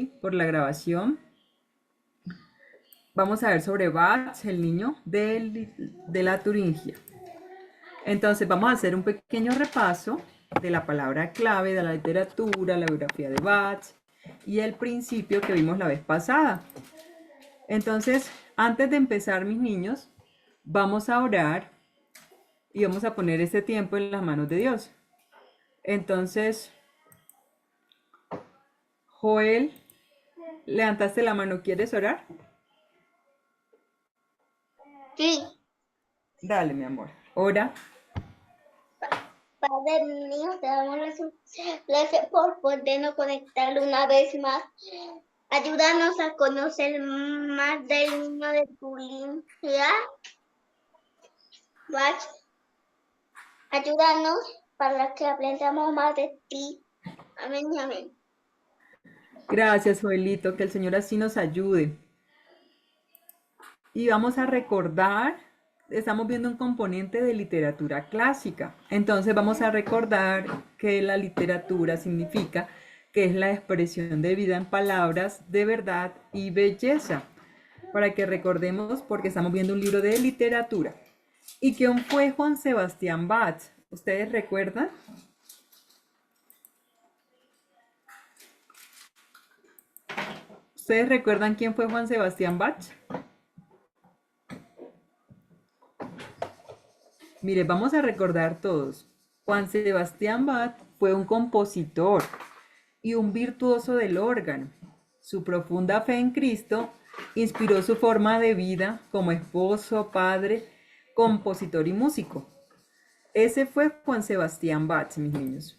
por la grabación. Vamos a ver sobre Bach, el niño de la Turingia. Entonces vamos a hacer un pequeño repaso de la palabra clave, de la literatura, la biografía de Bach y el principio que vimos la vez pasada. Entonces, antes de empezar, mis niños, vamos a orar y vamos a poner este tiempo en las manos de Dios. Entonces, Joel, levantaste la mano, ¿quieres orar? Sí. Dale, mi amor, ora. Padre mío, te damos gracias por podernos conectar una vez más. Ayúdanos a conocer más del niño de Turingia. Ayúdanos para que aprendamos más de ti. Amén y amén. Gracias, Joelito, que el Señor así nos ayude. Y vamos a recordar, estamos viendo un componente de literatura clásica. Entonces vamos a recordar que la literatura significa que es la expresión de vida en palabras de verdad y belleza. Para que recordemos, porque estamos viendo un libro de literatura. ¿Y quién fue Juan Sebastián Bach? ¿Ustedes recuerdan? ¿Ustedes recuerdan quién fue Juan Sebastián Bach? Mire, vamos a recordar todos. Juan Sebastián Bach fue un compositor y un virtuoso del órgano. Su profunda fe en Cristo inspiró su forma de vida como esposo, padre, compositor y músico. Ese fue Juan Sebastián Bach, mis niños.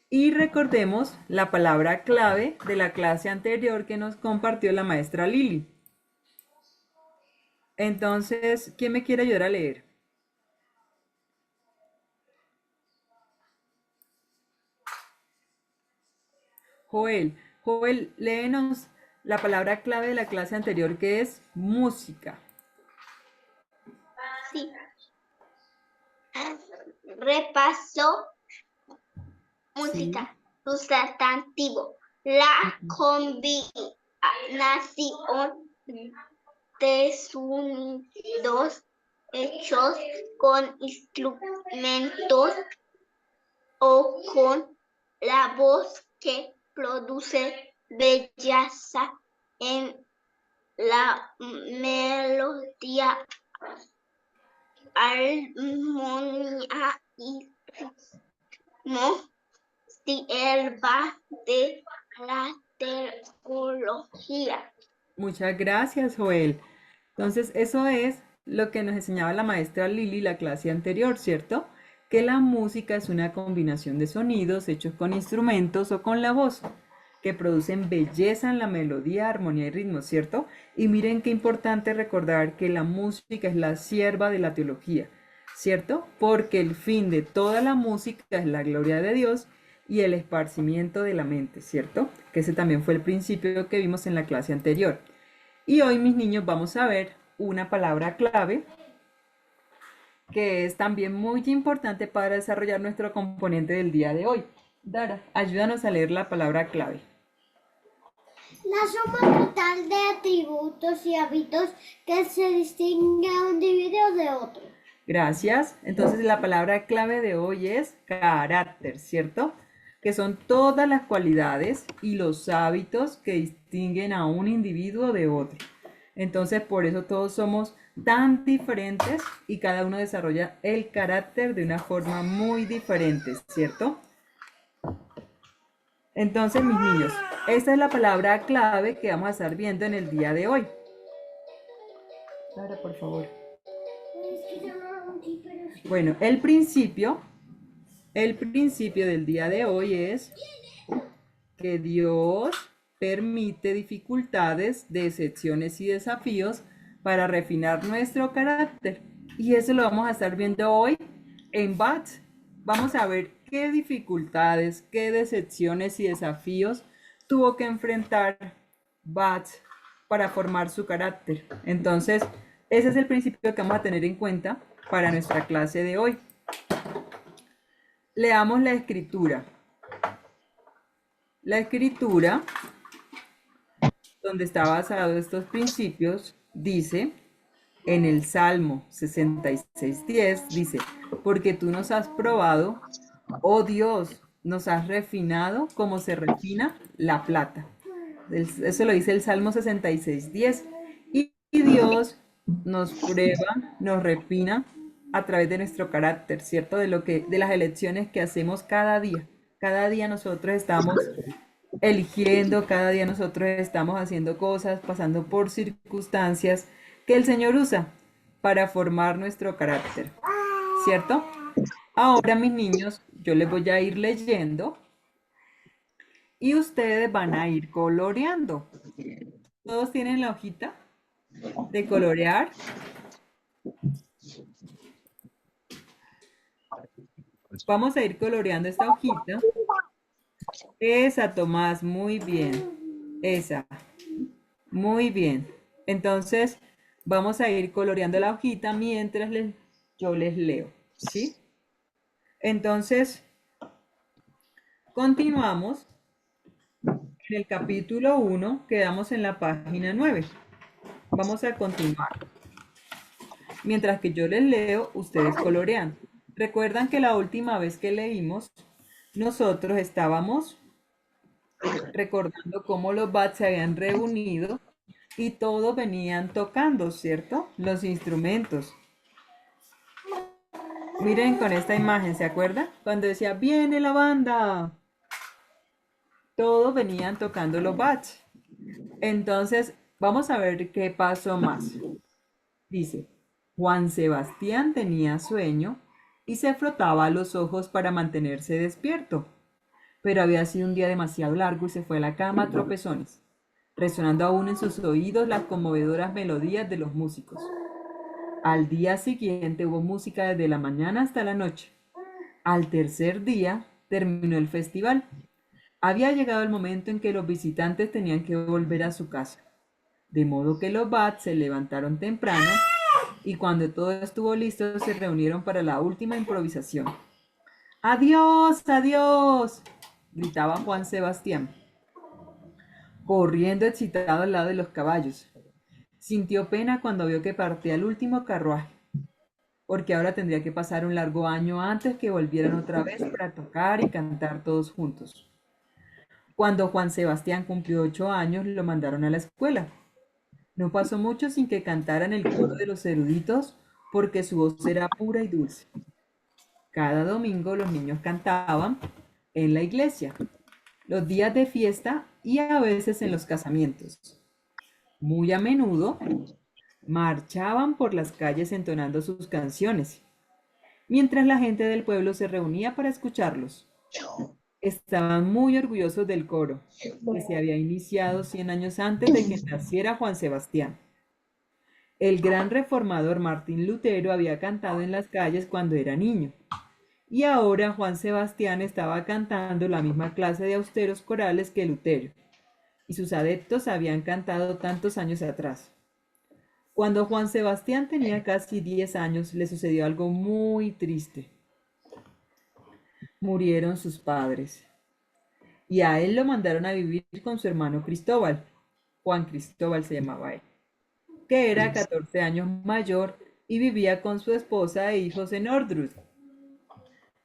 Y recordemos la palabra clave de la clase anterior que nos compartió la maestra Lili. Entonces, ¿quién me quiere ayudar a leer? Joel, léenos la palabra clave de la clase anterior que es música. Sí. Repaso. Música. Sustantivo. La combinación de sonidos hechos con instrumentos o con la voz que produce belleza en la melodía, armonía y ritmo. Sierva de la teología. Muchas gracias, Joel. Entonces, eso es lo que nos enseñaba la maestra Lili la clase anterior, ¿cierto? Que la música es una combinación de sonidos hechos con instrumentos o con la voz, que producen belleza en la melodía, armonía y ritmo, ¿cierto? Y miren qué importante recordar que la música es la sierva de la teología, ¿cierto? Porque el fin de toda la música es la gloria de Dios y el esparcimiento de la mente, ¿cierto? Que ese también fue el principio que vimos en la clase anterior. Y hoy, mis niños, vamos a ver una palabra clave que es también muy importante para desarrollar nuestro componente del día de hoy. Dara, ayúdanos a leer la palabra clave. La suma total de atributos y hábitos que se distingue a un individuo de otro. Gracias. Entonces la palabra clave de hoy es carácter, ¿cierto? Que son todas las cualidades y los hábitos que distinguen a un individuo de otro. Entonces por eso todos somos tan diferentes y cada uno desarrolla el carácter de una forma muy diferente, ¿cierto? Entonces, mis niños, esta es la palabra clave que vamos a estar viendo en el día de hoy. Clara, por favor. Bueno, el principio del día de hoy es que Dios permite dificultades, decepciones y desafíos para refinar nuestro carácter. Y eso lo vamos a estar viendo hoy en Bach. Vamos a ver qué dificultades, qué decepciones y desafíos tuvo que enfrentar Bach para formar su carácter. Entonces, ese es el principio que vamos a tener en cuenta para nuestra clase de hoy. Leamos la escritura. La escritura donde está basado estos principios, dice en el Salmo 66:10, dice, porque tú nos has probado, oh Dios, nos has refinado como se refina la plata. Eso lo dice el Salmo 66:10. Y Dios nos prueba, nos refina a través de nuestro carácter, ¿cierto? De las elecciones que hacemos cada día. Cada día nosotros estamos eligiendo, cada día nosotros estamos haciendo cosas, pasando por circunstancias que el Señor usa para formar nuestro carácter, ¿cierto? Ahora, mis niños, yo les voy a ir leyendo y ustedes van a ir coloreando. ¿Todos tienen la hojita de colorear? Vamos a ir coloreando esta hojita. Esa, Tomás, muy bien. Esa, muy bien. Entonces, vamos a ir coloreando la hojita mientras yo les leo, ¿sí? Entonces, continuamos. En el capítulo 1 quedamos en la página 9. Vamos a continuar. Mientras que yo les leo, ustedes colorean. Recuerdan que la última vez que leímos, nosotros estábamos recordando cómo los bats se habían reunido y todos venían tocando, ¿cierto? Los instrumentos. Miren con esta imagen, ¿se acuerdan? Cuando decía, viene la banda. Todos venían tocando los bats. Entonces, vamos a ver qué pasó más. Dice, Juan Sebastián tenía sueño y se frotaba los ojos para mantenerse despierto. Pero había sido un día demasiado largo y se fue a la cama a tropezones, resonando aún en sus oídos las conmovedoras melodías de los músicos. Al día siguiente hubo música desde la mañana hasta la noche. Al tercer día terminó el festival. Había llegado el momento en que los visitantes tenían que volver a su casa. De modo que los bats se levantaron temprano y cuando todo estuvo listo se reunieron para la última improvisación. ¡Adiós, adiós!, gritaba Juan Sebastián, corriendo excitado al lado de los caballos. Sintió pena cuando vio que partía el último carruaje, porque ahora tendría que pasar un largo año antes que volvieran otra vez para tocar y cantar todos juntos. Cuando Juan Sebastián cumplió 8 años, lo mandaron a la escuela. No pasó mucho sin que cantara en el coro de los eruditos, porque su voz era pura y dulce. Cada domingo los niños cantaban en la iglesia, los días de fiesta y a veces en los casamientos. Muy a menudo marchaban por las calles entonando sus canciones, mientras la gente del pueblo se reunía para escucharlos. Estaban muy orgullosos del coro, que se había iniciado 100 años antes de que naciera Juan Sebastián. El gran reformador Martín Lutero había cantado en las calles cuando era niño, y ahora Juan Sebastián estaba cantando la misma clase de austeros corales que Lutero, y sus adeptos habían cantado tantos años atrás. Cuando Juan Sebastián tenía casi 10 años, le sucedió algo muy triste. Murieron sus padres, y a él lo mandaron a vivir con su hermano Cristóbal. Juan Cristóbal se llamaba él, que era 14 años mayor y vivía con su esposa e hijos en Ordruz.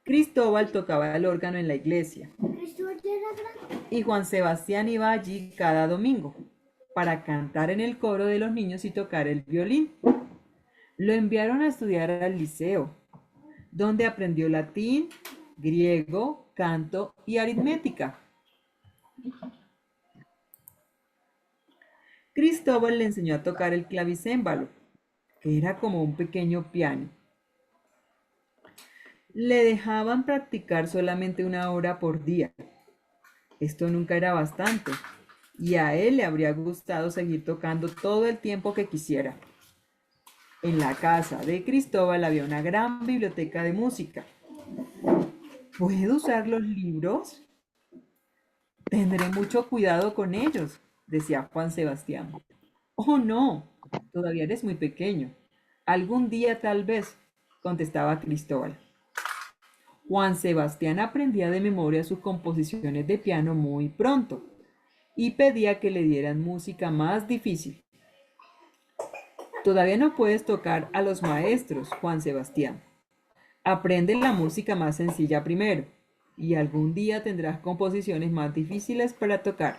Cristóbal tocaba el órgano en la iglesia y Juan Sebastián iba allí cada domingo para cantar en el coro de los niños y tocar el violín. Lo enviaron a estudiar al liceo, donde aprendió latín, griego, canto y aritmética. Cristóbal le enseñó a tocar el clavicémbalo, que era como un pequeño piano. Le dejaban practicar solamente 1 hora por día. Esto nunca era bastante, y a él le habría gustado seguir tocando todo el tiempo que quisiera. En la casa de Cristóbal había una gran biblioteca de música. ¿Puedo usar los libros? Tendré mucho cuidado con ellos, decía Juan Sebastián. Oh, no, todavía eres muy pequeño. Algún día tal vez, contestaba Cristóbal. Juan Sebastián aprendía de memoria sus composiciones de piano muy pronto, y pedía que le dieran música más difícil. Todavía no puedes tocar a los maestros, Juan Sebastián. Aprende la música más sencilla primero, y algún día tendrás composiciones más difíciles para tocar.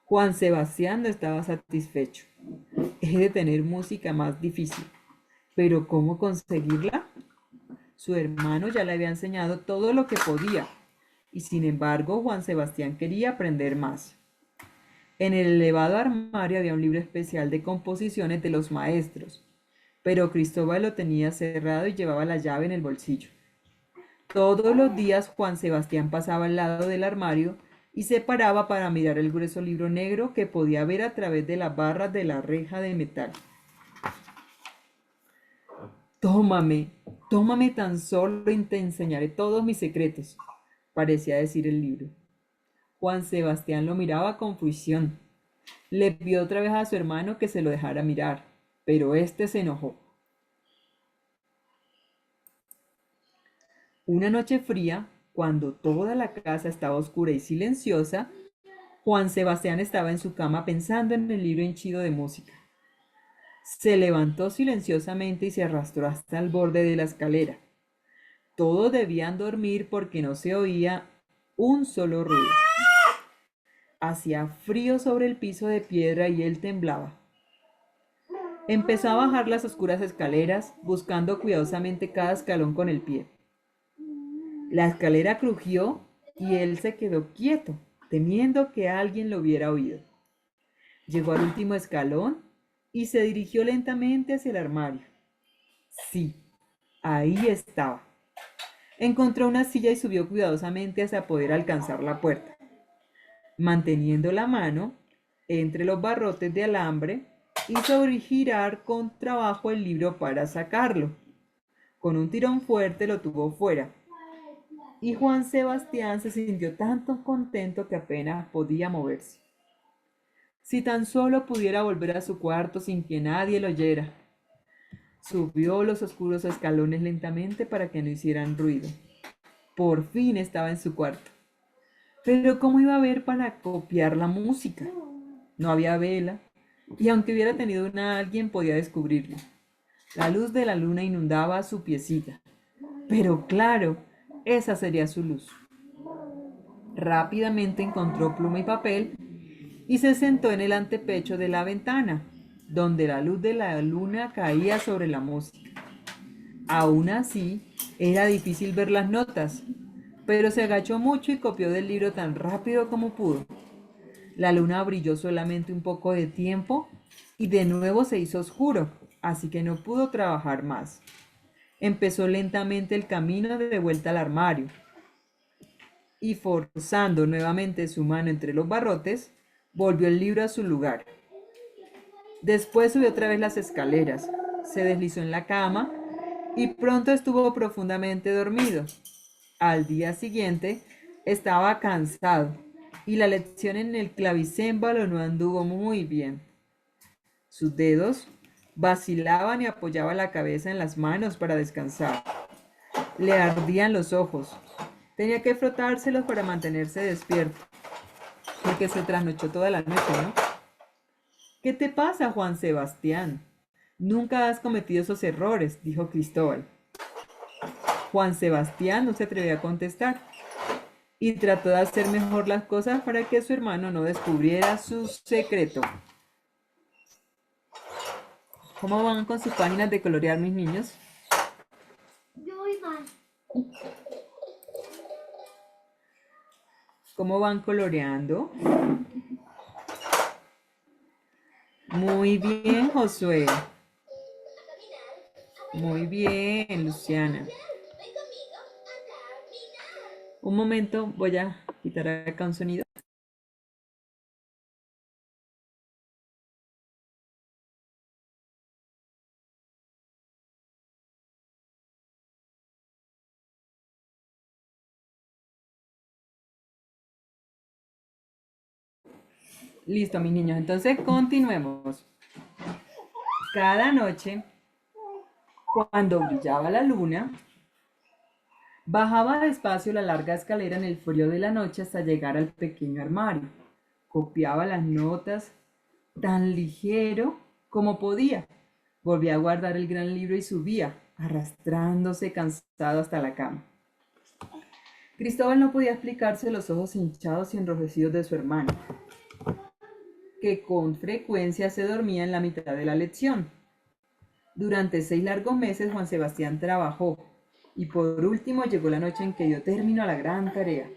Juan Sebastián no estaba satisfecho. He de tener música más difícil. ¿Pero cómo conseguirla? Su hermano ya le había enseñado todo lo que podía, y sin embargo Juan Sebastián quería aprender más. En el elevado armario había un libro especial de composiciones de los maestros, pero Cristóbal lo tenía cerrado y llevaba la llave en el bolsillo. Todos los días Juan Sebastián pasaba al lado del armario y se paraba para mirar el grueso libro negro que podía ver a través de las barras de la reja de metal. Tómame, tómame tan solo y te enseñaré todos mis secretos, parecía decir el libro. Juan Sebastián lo miraba con fruición. Le pidió otra vez a su hermano que se lo dejara mirar, pero éste se enojó. Una noche fría, cuando toda la casa estaba oscura y silenciosa, Juan Sebastián estaba en su cama pensando en el libro henchido de música. Se levantó silenciosamente y se arrastró hasta el borde de la escalera. Todos debían dormir porque no se oía un solo ruido. Hacía frío sobre el piso de piedra y él temblaba. Empezó a bajar las oscuras escaleras, buscando cuidadosamente cada escalón con el pie. La escalera crujió y él se quedó quieto, temiendo que alguien lo hubiera oído. Llegó al último escalón y se dirigió lentamente hacia el armario. Sí, ahí estaba. Encontró una silla y subió cuidadosamente hasta poder alcanzar la puerta. Manteniendo la mano entre los barrotes de alambre, hizo girar con trabajo el libro para sacarlo. Con un tirón fuerte lo tuvo fuera. Y Juan Sebastián se sintió tan contento que apenas podía moverse. Si tan solo pudiera volver a su cuarto sin que nadie lo oyera. Subió los oscuros escalones lentamente para que no hicieran ruido. Por fin estaba en su cuarto. Pero ¿cómo iba a ver para copiar la música? No había vela, y aunque hubiera tenido una, alguien podía descubrirlo. La luz de la luna inundaba su piecita. Pero claro, esa sería su luz. Rápidamente encontró pluma y papel y se sentó en el antepecho de la ventana, donde la luz de la luna caía sobre la música. Aún así, era difícil ver las notas, pero se agachó mucho y copió del libro tan rápido como pudo. La luna brilló solamente un poco de tiempo y de nuevo se hizo oscuro, así que no pudo trabajar más. Empezó lentamente el camino de vuelta al armario y forzando nuevamente su mano entre los barrotes, volvió el libro a su lugar. Después subió otra vez las escaleras, se deslizó en la cama y pronto estuvo profundamente dormido. Al día siguiente estaba cansado y la lección en el clavicémbalo no anduvo muy bien. Sus dedos vacilaban y apoyaba la cabeza en las manos para descansar. Le ardían los ojos. Tenía que frotárselos para mantenerse despierto, porque se trasnochó toda la noche, ¿no? ¿Qué te pasa, Juan Sebastián? Nunca has cometido esos errores, dijo Cristóbal. Juan Sebastián no se atrevió a contestar y trató de hacer mejor las cosas para que su hermano no descubriera su secreto. ¿Cómo van con sus páginas de colorear, mis niños? Yo voy mal. ¿Cómo van coloreando? Muy bien, Josué. Muy bien, Luciana. Un momento, voy a quitar acá un sonido. Listo, mis niños. Entonces, continuemos. Cada noche, cuando brillaba la luna, bajaba despacio la larga escalera en el frío de la noche hasta llegar al pequeño armario. copiaba las notas tan ligero como podía. Volvía a guardar el gran libro y subía, arrastrándose cansado hasta la cama. Cristóbal no podía explicarse los ojos hinchados y enrojecidos de su hermano, que con frecuencia se dormía en la mitad de la lección. Durante 6 largos meses Juan Sebastián trabajó y por último llegó la noche en que dio término a la gran tarea.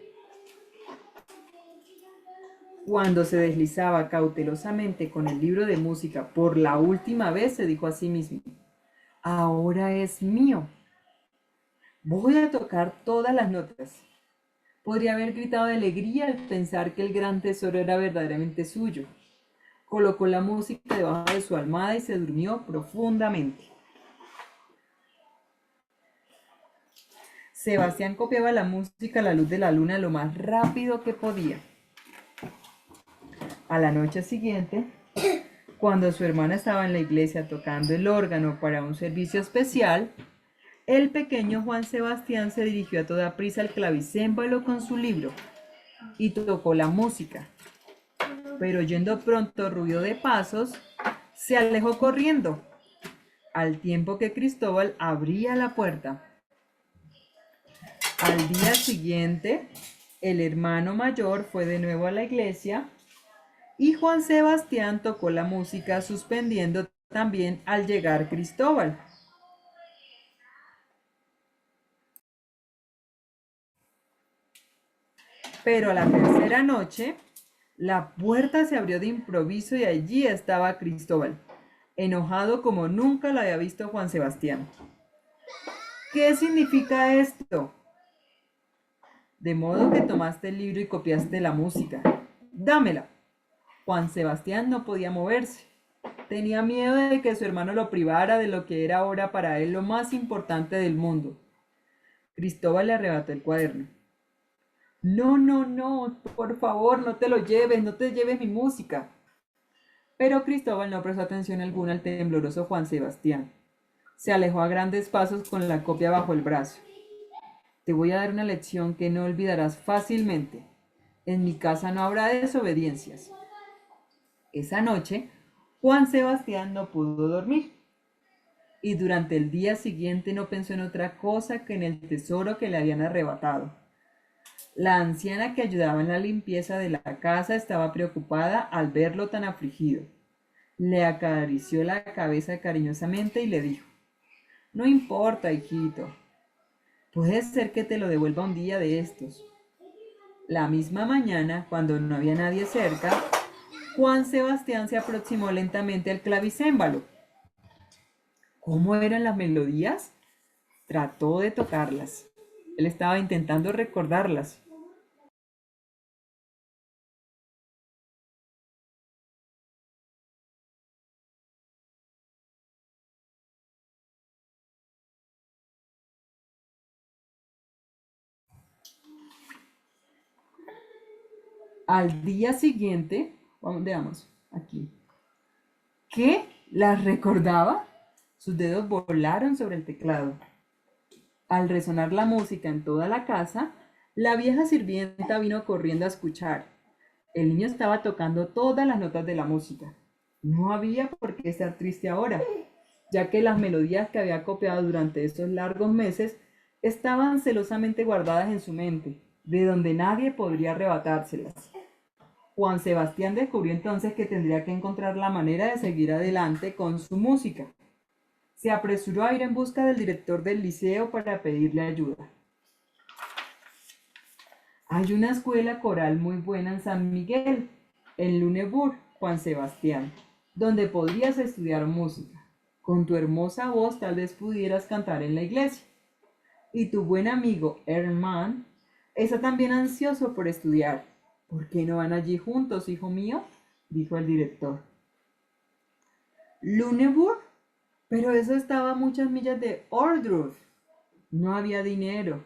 Cuando se deslizaba cautelosamente con el libro de música por la última vez, se dijo a sí mismo: ahora es mío. Voy a tocar todas las notas. Podría haber gritado de alegría al pensar que el gran tesoro era verdaderamente suyo. Colocó la música debajo de su almohada y se durmió profundamente. Sebastián copiaba la música a la luz de la luna lo más rápido que podía. A la noche siguiente, cuando su hermana estaba en la iglesia tocando el órgano para un servicio especial, el pequeño Juan Sebastián se dirigió a toda prisa al clavicémbalo con su libro y tocó la música. Pero oyendo pronto ruido de pasos, se alejó corriendo, al tiempo que Cristóbal abría la puerta. Al día siguiente, el hermano mayor fue de nuevo a la iglesia y Juan Sebastián tocó la música suspendiendo también al llegar Cristóbal. Pero a la tercera noche, la puerta se abrió de improviso y allí estaba Cristóbal, enojado como nunca lo había visto Juan Sebastián. ¿Qué significa esto? De modo que tomaste el libro y copiaste la música. Dámela. Juan Sebastián no podía moverse. Tenía miedo de que su hermano lo privara de lo que era ahora para él lo más importante del mundo. Cristóbal le arrebató el cuaderno. No, no, no, por favor, no te lo lleves, no te lleves mi música. Pero Cristóbal no prestó atención alguna al tembloroso Juan Sebastián. Se alejó a grandes pasos con la copia bajo el brazo. Te voy a dar una lección que no olvidarás fácilmente. En mi casa no habrá desobediencias. Esa noche, Juan Sebastián no pudo dormir. Y durante el día siguiente no pensó en otra cosa que en el tesoro que le habían arrebatado. La anciana que ayudaba en la limpieza de la casa estaba preocupada al verlo tan afligido. Le acarició la cabeza cariñosamente y le dijo: no importa, hijito. Puede ser que te lo devuelva un día de estos. La misma mañana, cuando no había nadie cerca, Juan Sebastián se aproximó lentamente al clavicémbalo. ¿Cómo eran las melodías? Trató de tocarlas. Él estaba intentando recordarlas. Al día siguiente, veamos aquí, ¿qué? ¿Las recordaba? Sus dedos volaron sobre el teclado. Al resonar la música en toda la casa, la vieja sirvienta vino corriendo a escuchar. El niño estaba tocando todas las notas de la música. No había por qué estar triste ahora, ya que las melodías que había copiado durante estos largos meses estaban celosamente guardadas en su mente, de donde nadie podría arrebatárselas. Juan Sebastián descubrió entonces que tendría que encontrar la manera de seguir adelante con su música. Se apresuró a ir en busca del director del liceo para pedirle ayuda. Hay una escuela coral muy buena en San Miguel, en Lunebourg, Juan Sebastián, donde podrías estudiar música. Con tu hermosa voz tal vez pudieras cantar en la iglesia. Y tu buen amigo Hermann está también ansioso por estudiar. ¿Por qué no van allí juntos, hijo mío?, dijo el director. ¿Lunebourg? Pero eso estaba a muchas millas de Ohrdruf. No había dinero.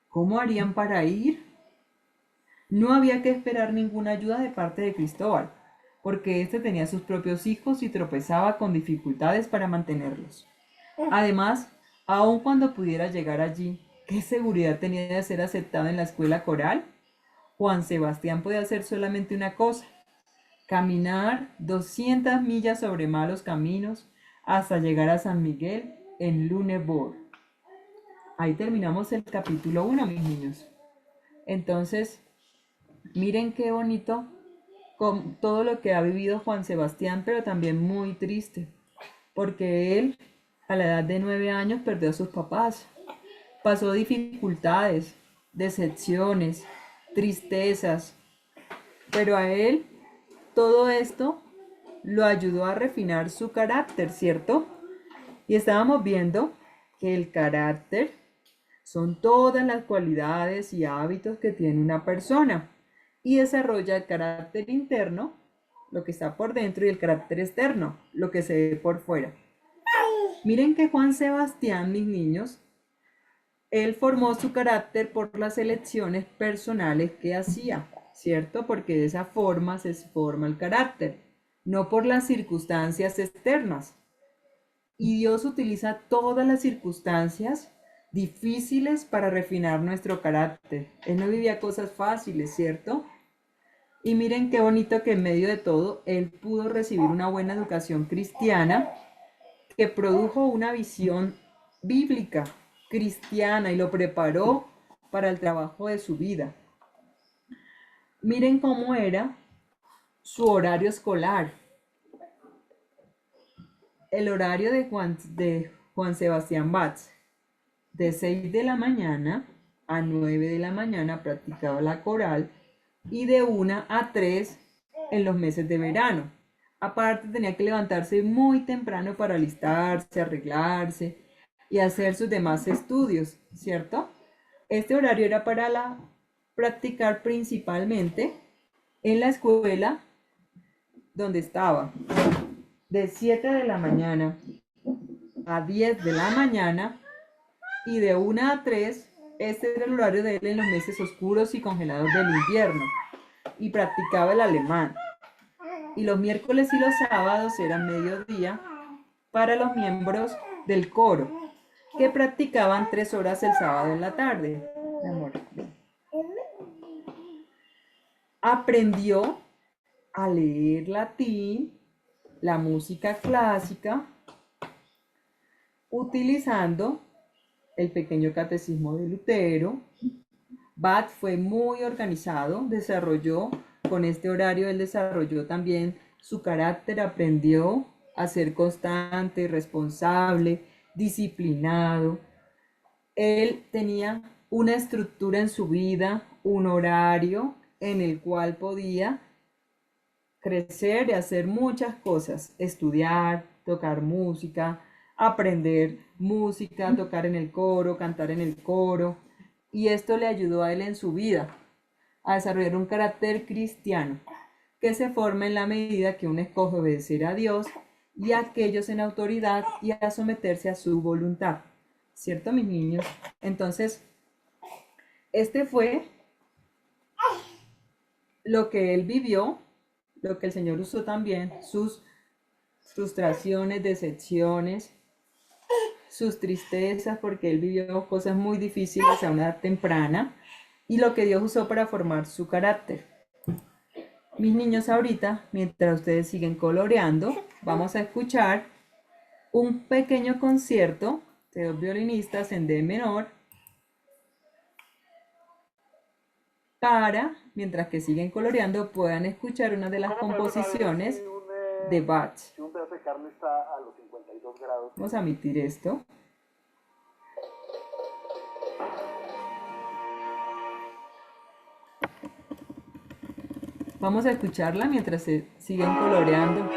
¿Cómo harían para ir? No había que esperar ninguna ayuda de parte de Cristóbal, porque éste tenía sus propios hijos y tropezaba con dificultades para mantenerlos. Además, aun cuando pudiera llegar allí, ¿qué seguridad tenía de ser aceptado en la escuela coral? Juan Sebastián podía hacer solamente una cosa: caminar 200 millas sobre malos caminos hasta llegar a San Miguel en Lunebourg. Ahí terminamos el capítulo 1, mis niños. Entonces, miren qué bonito con todo lo que ha vivido Juan Sebastián, pero también muy triste, porque él a la edad de 9 años perdió a sus papás, pasó dificultades, decepciones, tristezas, pero a él todo esto lo ayudó a refinar su carácter, ¿cierto? Y estábamos viendo que el carácter son todas las cualidades y hábitos que tiene una persona y desarrolla el carácter interno, lo que está por dentro, y el carácter externo, lo que se ve por fuera. Miren que Juan Sebastián, mis niños, él formó su carácter por las elecciones personales que hacía, ¿cierto? Porque de esa forma se forma el carácter, no por las circunstancias externas. Y Dios utiliza todas las circunstancias difíciles para refinar nuestro carácter. Él no vivía cosas fáciles, ¿cierto? Y miren qué bonito que en medio de todo él pudo recibir una buena educación cristiana que produjo una visión bíblica, cristiana, y lo preparó para el trabajo de su vida. Miren cómo era su horario escolar. El horario de Juan Sebastián Bach, de 6 de la mañana a 9 de la mañana practicaba la coral y de 1 a 3 en los meses de verano. Aparte tenía que levantarse muy temprano para alistarse, arreglarse y hacer sus demás estudios, ¿cierto? Este horario era para practicar principalmente en la escuela donde estaba, de 7 de la mañana a 10 de la mañana y de 1 a 3, este era el horario de él en los meses oscuros y congelados del invierno, y practicaba el alemán. Y los miércoles y los sábados eran mediodía para los miembros del coro, que practicaban 3 horas el sábado en la tarde. Mi amor, aprendió a leer latín, la música clásica, utilizando el pequeño catecismo de Lutero. Bach fue muy organizado, desarrolló con este horario, él desarrolló también su carácter, aprendió a ser constante, responsable, disciplinado. Él tenía una estructura en su vida, un horario en el cual podía crecer y hacer muchas cosas, estudiar, tocar música, aprender música, tocar en el coro, cantar en el coro, y esto le ayudó a él en su vida a desarrollar un carácter cristiano que se forma en la medida que uno escoge obedecer a Dios y a aquellos en autoridad y a someterse a su voluntad. ¿Cierto, mis niños? Entonces, este fue lo que él vivió, lo que el Señor usó también, sus frustraciones, decepciones, sus tristezas, porque él vivió cosas muy difíciles a una edad temprana, y lo que Dios usó para formar su carácter. Mis niños, ahorita, mientras ustedes siguen coloreando, vamos a escuchar un pequeño concierto de 2 violinistas en D menor para, mientras que siguen coloreando, puedan escuchar una de las composiciones de Bach. Si un pedazo de carne está a los 52 grados. Vamos a omitir esto. Vamos a escucharla mientras se siguen coloreando.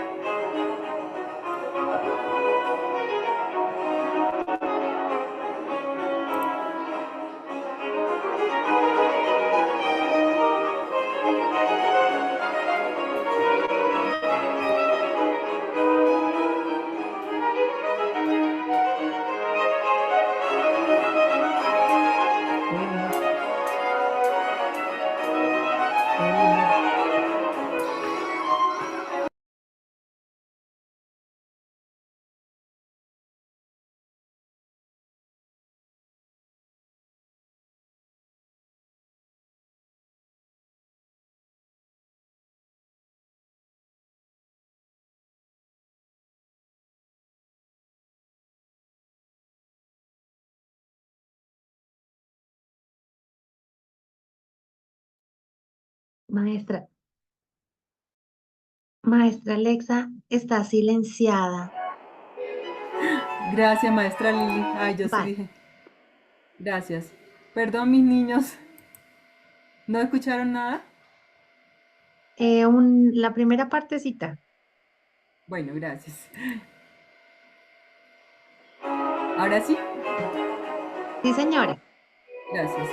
Maestra, maestra Alexa está silenciada. Gracias, maestra Lili. Ay, yo sí Vale. dije. Gracias. Perdón, mis niños. ¿No escucharon nada? La primera partecita. Bueno, gracias. Ahora sí, Sí, señora. gracias.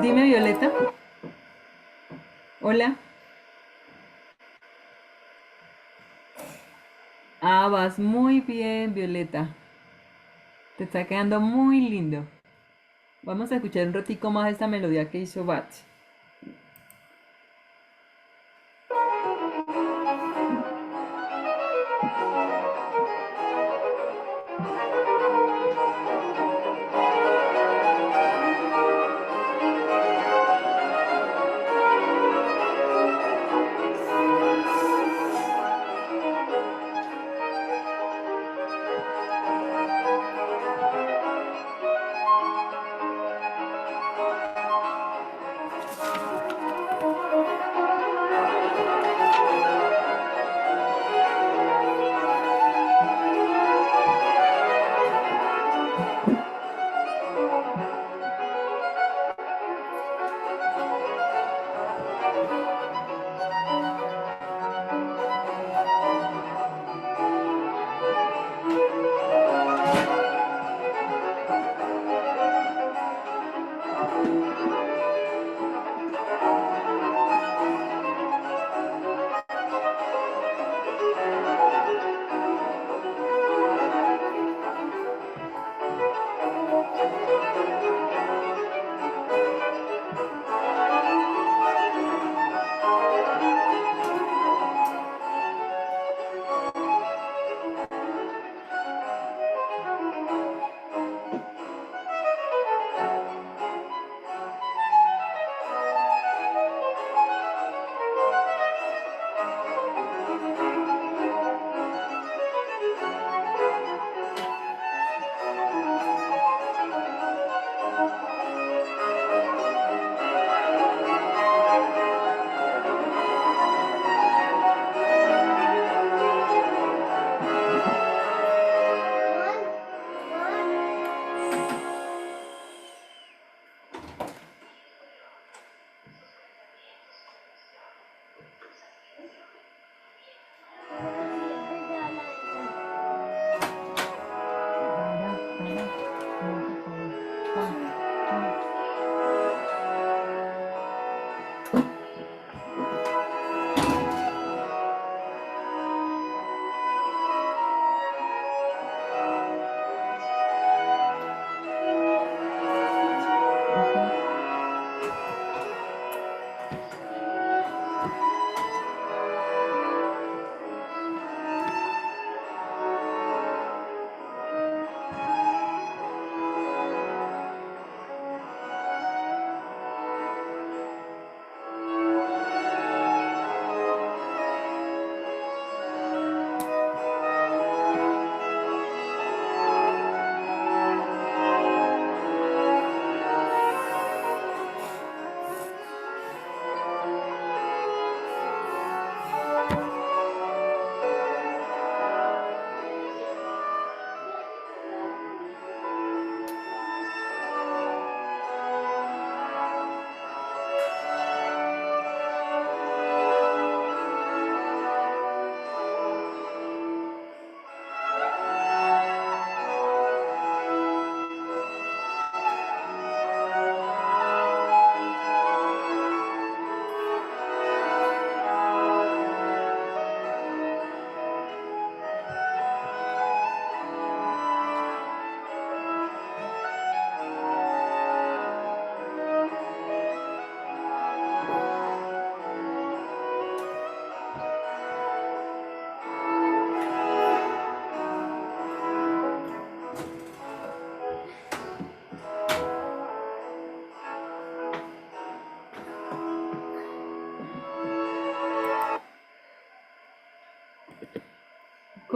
Dime, Violeta. Hola. Ah, vas muy bien, Violeta. Te está quedando muy lindo. Vamos a escuchar un ratico más esta melodía que hizo Bach.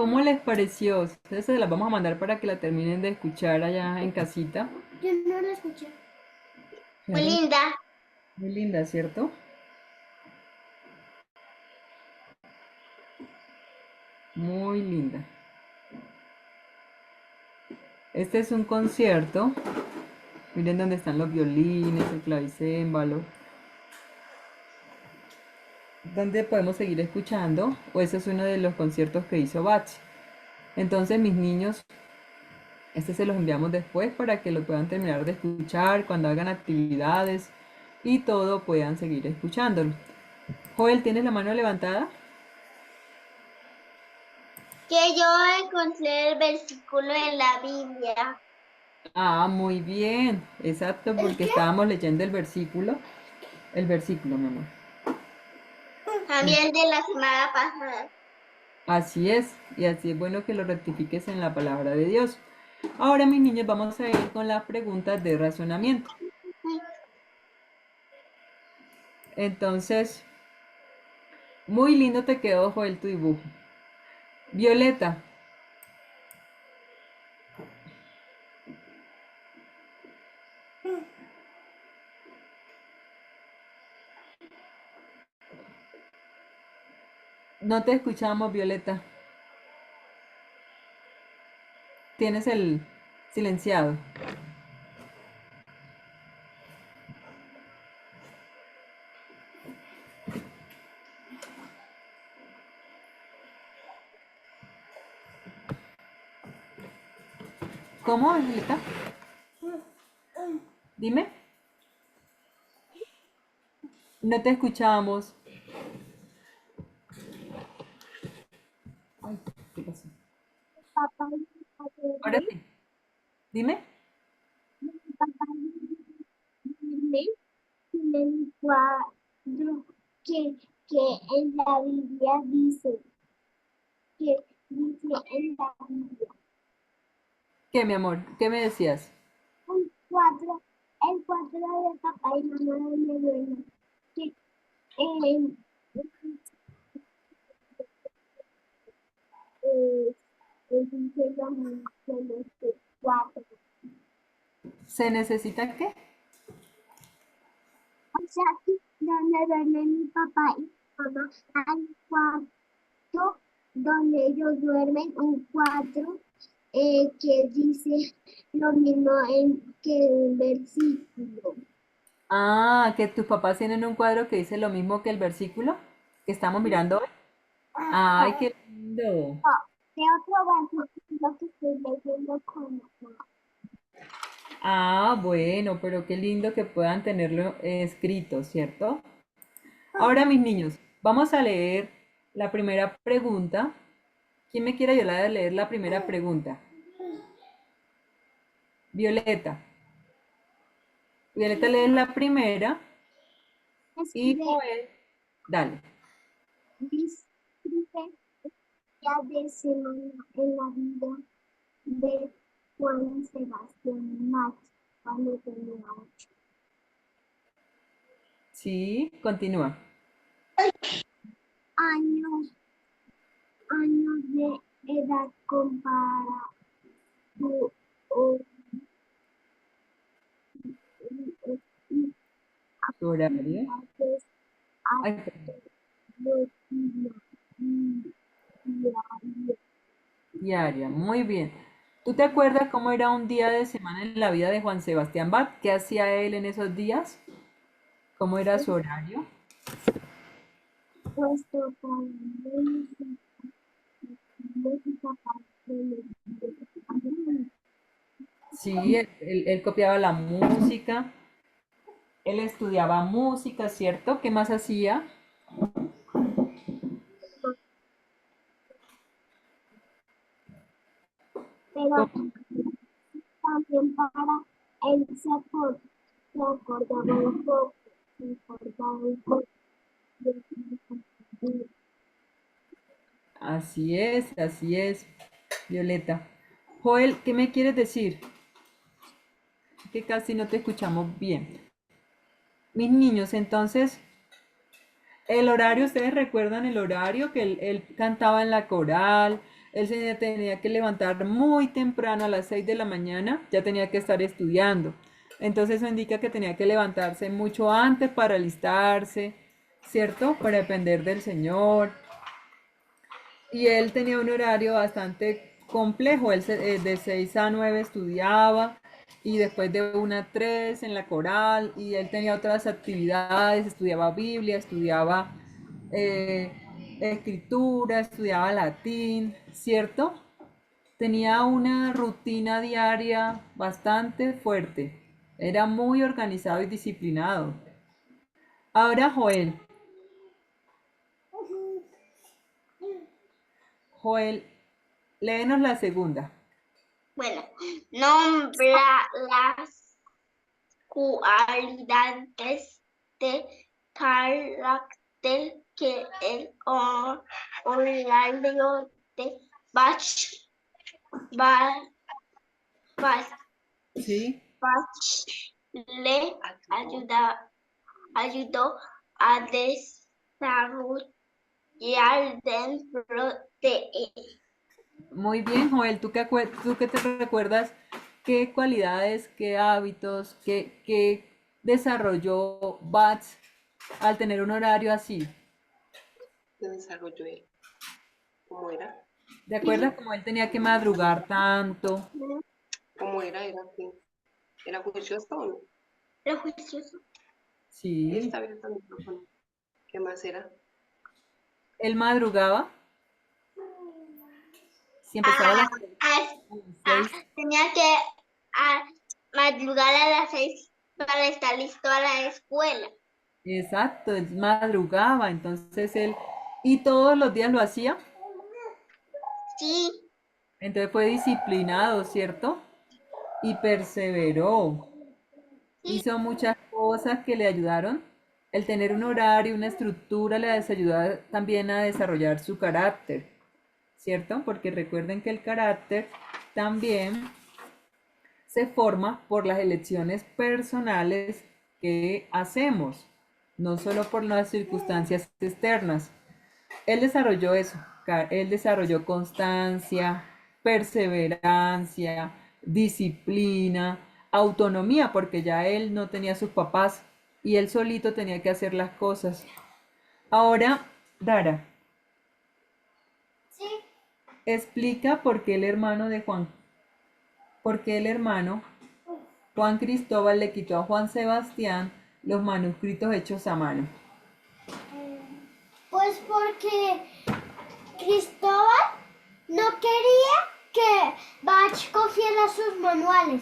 ¿Cómo les pareció? Entonces se las vamos a mandar para que la terminen de escuchar allá en casita. Yo no lo escuché. Muy Claro, linda. muy linda, ¿cierto? Muy linda. Este es un concierto. Miren dónde están los violines, el clavicémbalo. ¿Dónde podemos seguir escuchando? O ese es uno de los conciertos que hizo Bach. Entonces, mis niños, este se los enviamos después para que lo puedan terminar de escuchar cuando hagan actividades y todo puedan seguir escuchándolo. Joel, ¿tienes la mano levantada? Que yo encontré el versículo en la Biblia. Ah, muy bien, exacto, porque estábamos leyendo el versículo, mi amor. También de la semana pasada. Así es, y así es bueno que lo rectifiques en la palabra de Dios. Ahora, mis niños, vamos a ir con las preguntas de razonamiento. Entonces, muy lindo te quedó, Joel, tu dibujo. Violeta, no te escuchamos, Violeta. Tienes el silenciado. ¿Cómo, Violeta? Dime. No te escuchamos. Ay, ¿qué pasó? Papá, Ahora sí. Dime. papá, dime en el cuadro que en la Biblia que dice en la Biblia. ¿Qué, mi amor? ¿Qué me decías? El cuadro de papá y mamá de mi abuela, que eh, dice lo mismo que los cuatro. ¿Se necesita qué? O sea, que donde duermen mi papá y mi mamá, hay cuarto donde ellos duermen, un cuadro que dice lo mismo que el versículo. Ah, que tus papás tienen un cuadro que dice lo mismo que el versículo que estamos mirando hoy. Ay, qué lindo. De otro versículo que estoy leyendo con mamá. Ah, bueno, pero qué lindo que puedan tenerlo escrito, ¿cierto? Ahora, mis niños, vamos a leer la primera pregunta. ¿Quién me quiere ayudar a leer la primera pregunta? Violeta. Violeta lee la primera y Escribe, Joel, dale. describe día de semana en la vida de Juan Sebastián Bach cuando tenía 8 Sí, continúa. años, años de edad comparado o- y Tu horario. actividades Ay, perdón. diarias. Diaria, muy bien. ¿Tú te acuerdas cómo era un día de semana en la vida de Juan Sebastián Bach? ¿Qué hacía él en esos días? ¿Cómo era su horario? Puesto para música para televisión. Sí, él copiaba la música, él estudiaba música, ¿cierto? ¿Qué más hacía? Pero ¿Cómo? también para él se acordaba un poco, se acordaba un poco de Así es, Violeta. Joel, ¿qué me quieres decir? Que casi no te escuchamos bien. Mis niños, entonces, el horario, ¿ustedes recuerdan el horario que él cantaba en la coral? Él se tenía que levantar muy temprano a las 6 de la mañana, ya tenía que estar estudiando. Entonces eso indica que tenía que levantarse mucho antes para alistarse, ¿cierto? Para depender del Señor. Y él tenía un horario bastante complejo. De 6 a 9 estudiaba y después de 1 a 3 en la coral, y él tenía otras actividades, estudiaba Biblia, estudiaba eh, escritura, estudiaba latín, ¿cierto? Tenía una rutina diaria bastante fuerte. Era muy organizado y disciplinado. Ahora Joel, léenos la segunda. Bueno, nombra las cualidades de carácter que el horario de Bach, Bach, Bach, ¿Sí? Bach le ayudó a desarrollar dentro de él. Muy bien, Joel, ¿tú qué te recuerdas? ¿Qué cualidades, qué hábitos, qué desarrolló Bats al tener un horario así? ¿Qué desarrolló él? ¿Cómo era? ¿De acuerdo? Como él tenía que madrugar tanto. ¿Cómo era? ¿Era juicioso o no? Era juicioso. Sí. Está abierto el micrófono. ¿Qué más era? Él madrugaba. Si empezaba a las Ah, 6. tenía que madrugar a las 6 para estar listo a la escuela. Exacto, él madrugaba. Entonces él, y todos los días lo hacía. Sí, Entonces fue disciplinado, ¿cierto? Y perseveró. sí, Hizo muchas cosas que le ayudaron. El tener un horario, una estructura, le ayuda también a desarrollar su carácter, ¿cierto? Porque recuerden que el carácter también se forma por las elecciones personales que hacemos, no solo por las circunstancias externas. Él desarrolló eso, él desarrolló constancia, perseverancia, disciplina, autonomía, porque ya él no tenía sus papás y él solito tenía que hacer las cosas. Ahora, Dara, Sí, explica por qué el hermano Juan Cristóbal le quitó a Juan Sebastián los manuscritos hechos a mano. pues porque Cristóbal no quería que Bach cogiera sus manuales.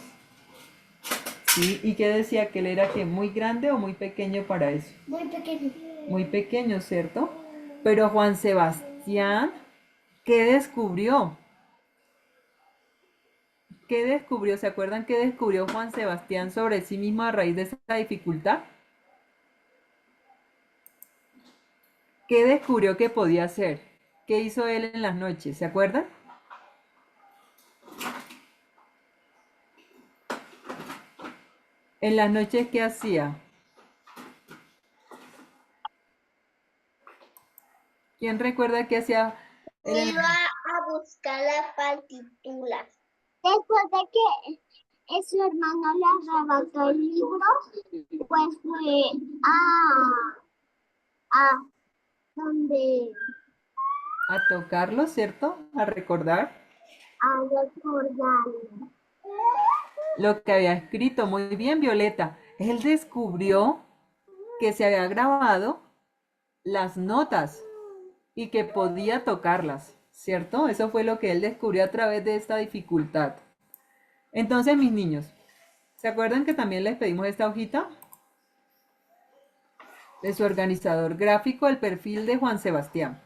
¿Sí? ¿Y qué decía? ¿Que él era que muy grande o muy pequeño para eso? Muy pequeño. Muy pequeño, ¿cierto? Pero Juan Sebastián, ¿qué descubrió? ¿Qué descubrió? ¿Se acuerdan qué descubrió Juan Sebastián sobre sí mismo a raíz de esa dificultad? ¿Qué descubrió que podía hacer? ¿Qué hizo él en las noches? ¿Se acuerdan? En las noches, ¿qué hacía? ¿Quién recuerda qué hacía él en iba a buscar la partitura. Después de que su hermano le arrebató el libro, pues fue a donde a tocarlo, ¿cierto? A recordar a recordarlo. lo que había escrito. Muy bien, Violeta. Él descubrió que se había grabado las notas y que podía tocarlas, ¿cierto? Eso fue lo que él descubrió a través de esta dificultad. Entonces, mis niños, ¿se acuerdan que también les pedimos esta hojita de su organizador gráfico, el perfil de Juan Sebastián?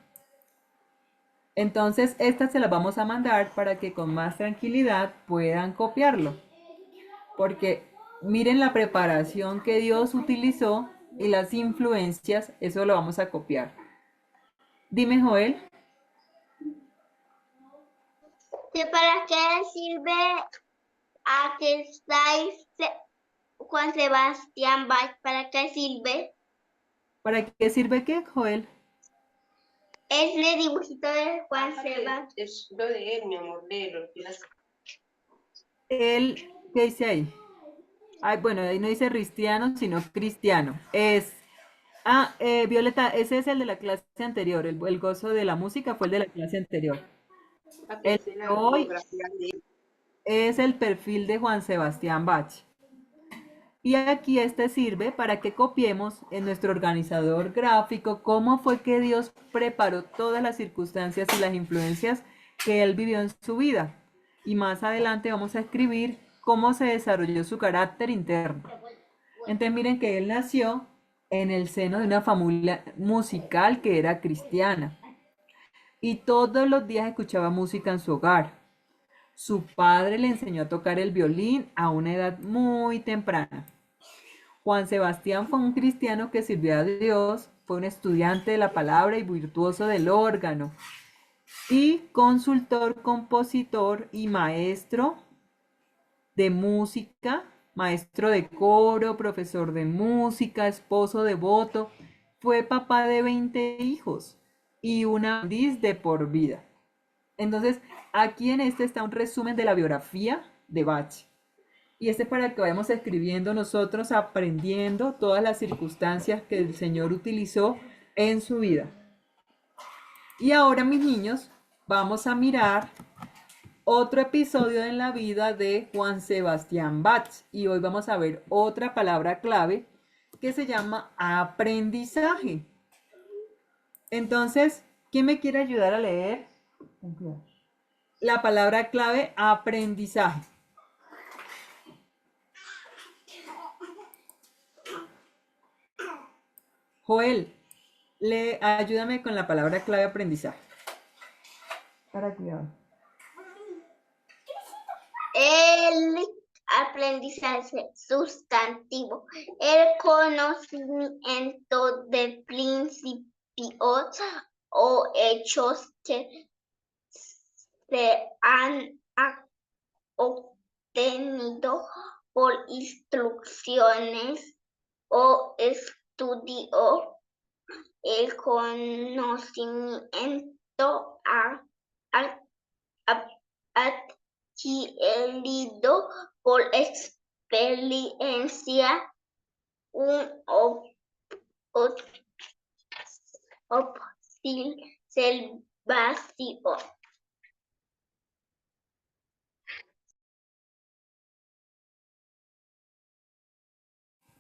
Entonces, estas se las vamos a mandar para que con más tranquilidad puedan copiarlo. Porque miren la preparación que Dios utilizó y las influencias, eso lo vamos a copiar. Dime, Joel. ¿Que para qué sirve a que estáis Juan Sebastián Bach? ¿Para qué sirve? ¿Para qué sirve qué, Joel? Es el dibujito de Juan Sebastián. Es lo de él, mi amor, léelo. Él, ¿qué dice ahí? Ay, bueno, ahí no dice cristiano, sino cristiano. Violeta, ese es el de la clase anterior. El gozo de la música fue el de la clase anterior. El Esa es de la hoy biografía de él. es el perfil de Juan Sebastián Bach. Y aquí este sirve para que copiemos en nuestro organizador gráfico cómo fue que Dios preparó todas las circunstancias y las influencias que él vivió en su vida. Y más adelante vamos a escribir cómo se desarrolló su carácter interno. Entonces miren que él nació en el seno de una familia musical que era cristiana. Y todos los días escuchaba música en su hogar. Su padre le enseñó a tocar el violín a una edad muy temprana. Juan Sebastián fue un cristiano que sirvió a Dios, fue un estudiante de la palabra y virtuoso del órgano, y consultor, compositor y maestro de música, maestro de coro, profesor de música, esposo devoto. Fue papá de 20 hijos y un aprendiz de por vida. Entonces, aquí en este está un resumen de la biografía de Bach. Y este para que vayamos escribiendo nosotros, aprendiendo todas las circunstancias que el Señor utilizó en su vida. Y ahora, mis niños, vamos a mirar otro episodio en la vida de Juan Sebastián Bach. Y hoy vamos a ver otra palabra clave que se llama aprendizaje. Entonces, ¿quién me quiere ayudar a leer? La palabra clave, aprendizaje. Joel, ayúdame con la palabra clave aprendizaje. Para cuidado. El aprendizaje sustantivo. El conocimiento de principios o hechos que se han obtenido por instrucciones o estudio. El conocimiento adquirido por experiencia, un observación.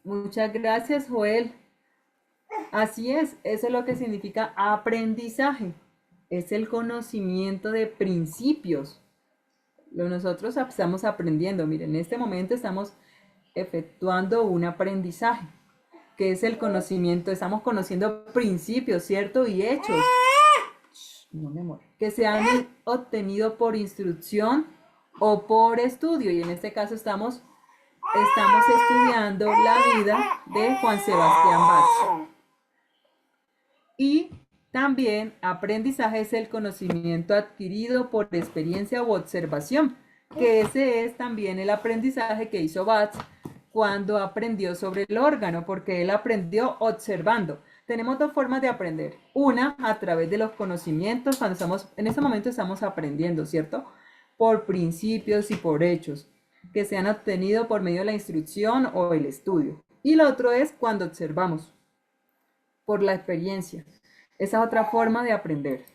Muchas gracias, Joel. Así es, eso es lo que significa aprendizaje. Es el conocimiento de principios. Nosotros estamos aprendiendo. Miren, en este momento estamos efectuando un aprendizaje, que es el conocimiento. Estamos conociendo principios, ¿cierto? Y hechos. No, mi amor. Que se han obtenido por instrucción o por estudio. Y en este caso estamos estudiando la vida de Juan Sebastián Bach. Y también aprendizaje es el conocimiento adquirido por experiencia u observación, que ese es también el aprendizaje que hizo Bach cuando aprendió sobre el órgano, porque él aprendió observando. Tenemos dos formas de aprender. Una, a través de los conocimientos, en este momento estamos aprendiendo, ¿cierto? Por principios y por hechos que se han obtenido por medio de la instrucción o el estudio. Y lo otro es cuando observamos, por la experiencia. Esa es otra forma de aprender.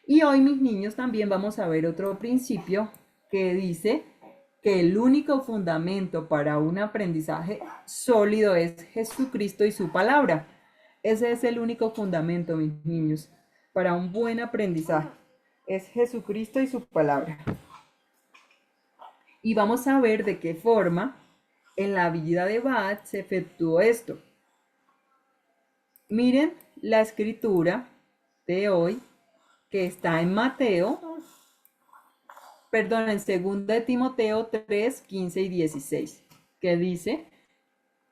Y hoy, mis niños, también vamos a ver otro principio que dice que el único fundamento para un aprendizaje sólido es Jesucristo y su palabra. Ese es el único fundamento, mis niños, para un buen aprendizaje. Es Jesucristo y su palabra. Y vamos a ver de qué forma en la vida de Bach se efectuó esto. Miren la escritura de hoy que está en en 2 de Timoteo 3, 15 y 16, que dice,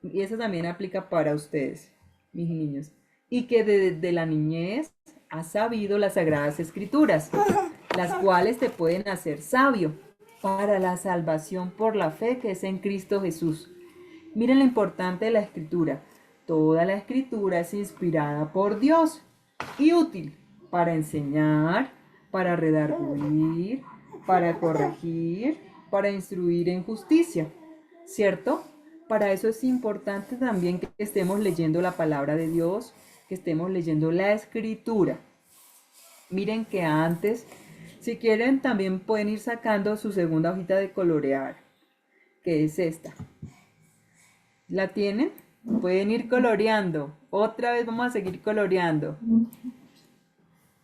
y eso también aplica para ustedes, mis niños, y que desde la niñez has sabido las sagradas escrituras, las cuales te pueden hacer sabio para la salvación por la fe que es en Cristo Jesús. Miren lo importante de la escritura. Toda la escritura es inspirada por Dios y útil para enseñar, para redarguir, para corregir, para instruir en justicia, ¿cierto? Para eso es importante también que estemos leyendo la palabra de Dios, que estemos leyendo la escritura. Miren que antes, si quieren, también pueden ir sacando su segunda hojita de colorear, que es esta. ¿La tienen? Pueden ir coloreando. Otra vez vamos a seguir coloreando.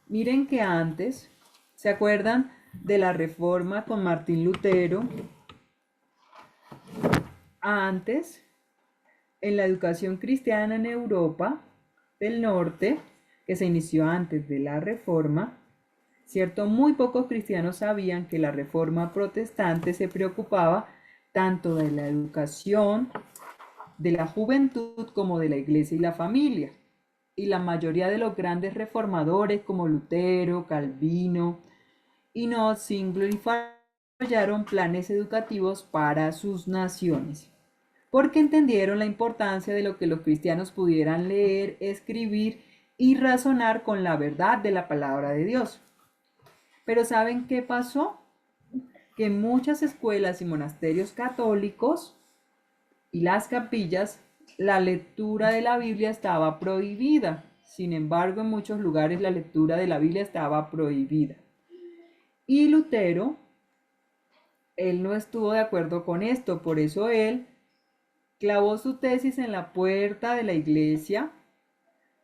Miren que antes, ¿se acuerdan de la Reforma con Martín Lutero? Antes, en la educación cristiana en Europa del Norte, que se inició antes de la Reforma, ¿cierto? Muy pocos cristianos sabían que la Reforma protestante se preocupaba tanto de la educación, de la juventud, como de la iglesia y la familia. Y la mayoría de los grandes reformadores como Lutero, Calvino y Notzingler desarrollaron planes educativos para sus naciones, porque entendieron la importancia de lo que los cristianos pudieran leer, escribir y razonar con la verdad de la palabra de Dios. Pero ¿saben qué pasó? Que en muchas escuelas y monasterios católicos y las capillas, la lectura de la Biblia estaba prohibida. Sin embargo, en muchos lugares la lectura de la Biblia estaba prohibida. Y Lutero, él no estuvo de acuerdo con esto, por eso él clavó su tesis en la puerta de la iglesia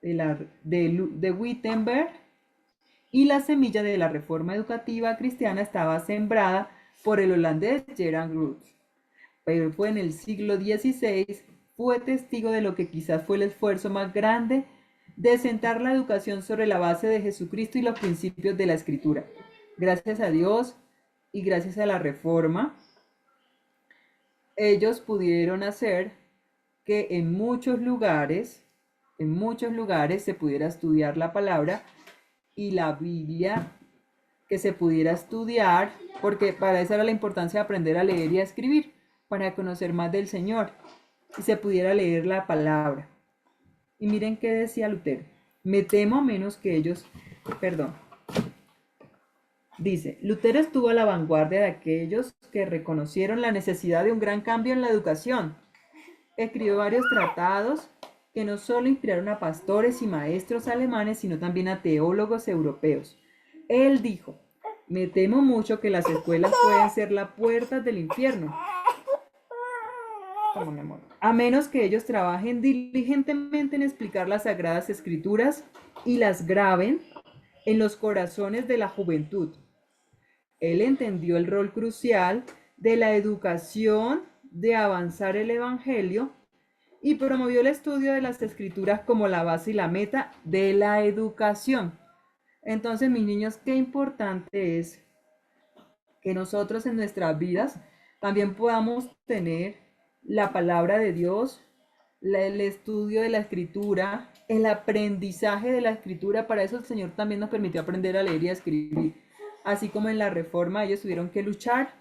de Wittenberg, y la semilla de la reforma educativa cristiana estaba sembrada por el holandés Gerard Groote. Pero fue en el siglo XVI, fue testigo de lo que quizás fue el esfuerzo más grande de sentar la educación sobre la base de Jesucristo y los principios de la Escritura. Gracias a Dios y gracias a la Reforma, ellos pudieron hacer que en muchos lugares se pudiera estudiar la palabra y la Biblia, que se pudiera estudiar, porque para eso era la importancia de aprender a leer y a escribir, para conocer más del Señor, y se pudiera leer la palabra. Y miren qué decía Lutero: me temo menos que ellos, dice, Lutero estuvo a la vanguardia de aquellos que reconocieron la necesidad de un gran cambio en la educación. Escribió varios tratados que no solo inspiraron a pastores y maestros alemanes, sino también a teólogos europeos. Él dijo, me temo mucho que las escuelas pueden ser la puerta del infierno, a menos que ellos trabajen diligentemente en explicar las sagradas escrituras y las graben en los corazones de la juventud. Él entendió el rol crucial de la educación de avanzar el evangelio y promovió el estudio de las escrituras como la base y la meta de la educación. Entonces, mis niños, qué importante es que nosotros en nuestras vidas también podamos tener la palabra de Dios, el estudio de la escritura, el aprendizaje de la escritura. Para eso el Señor también nos permitió aprender a leer y a escribir. Así como en la Reforma ellos tuvieron que luchar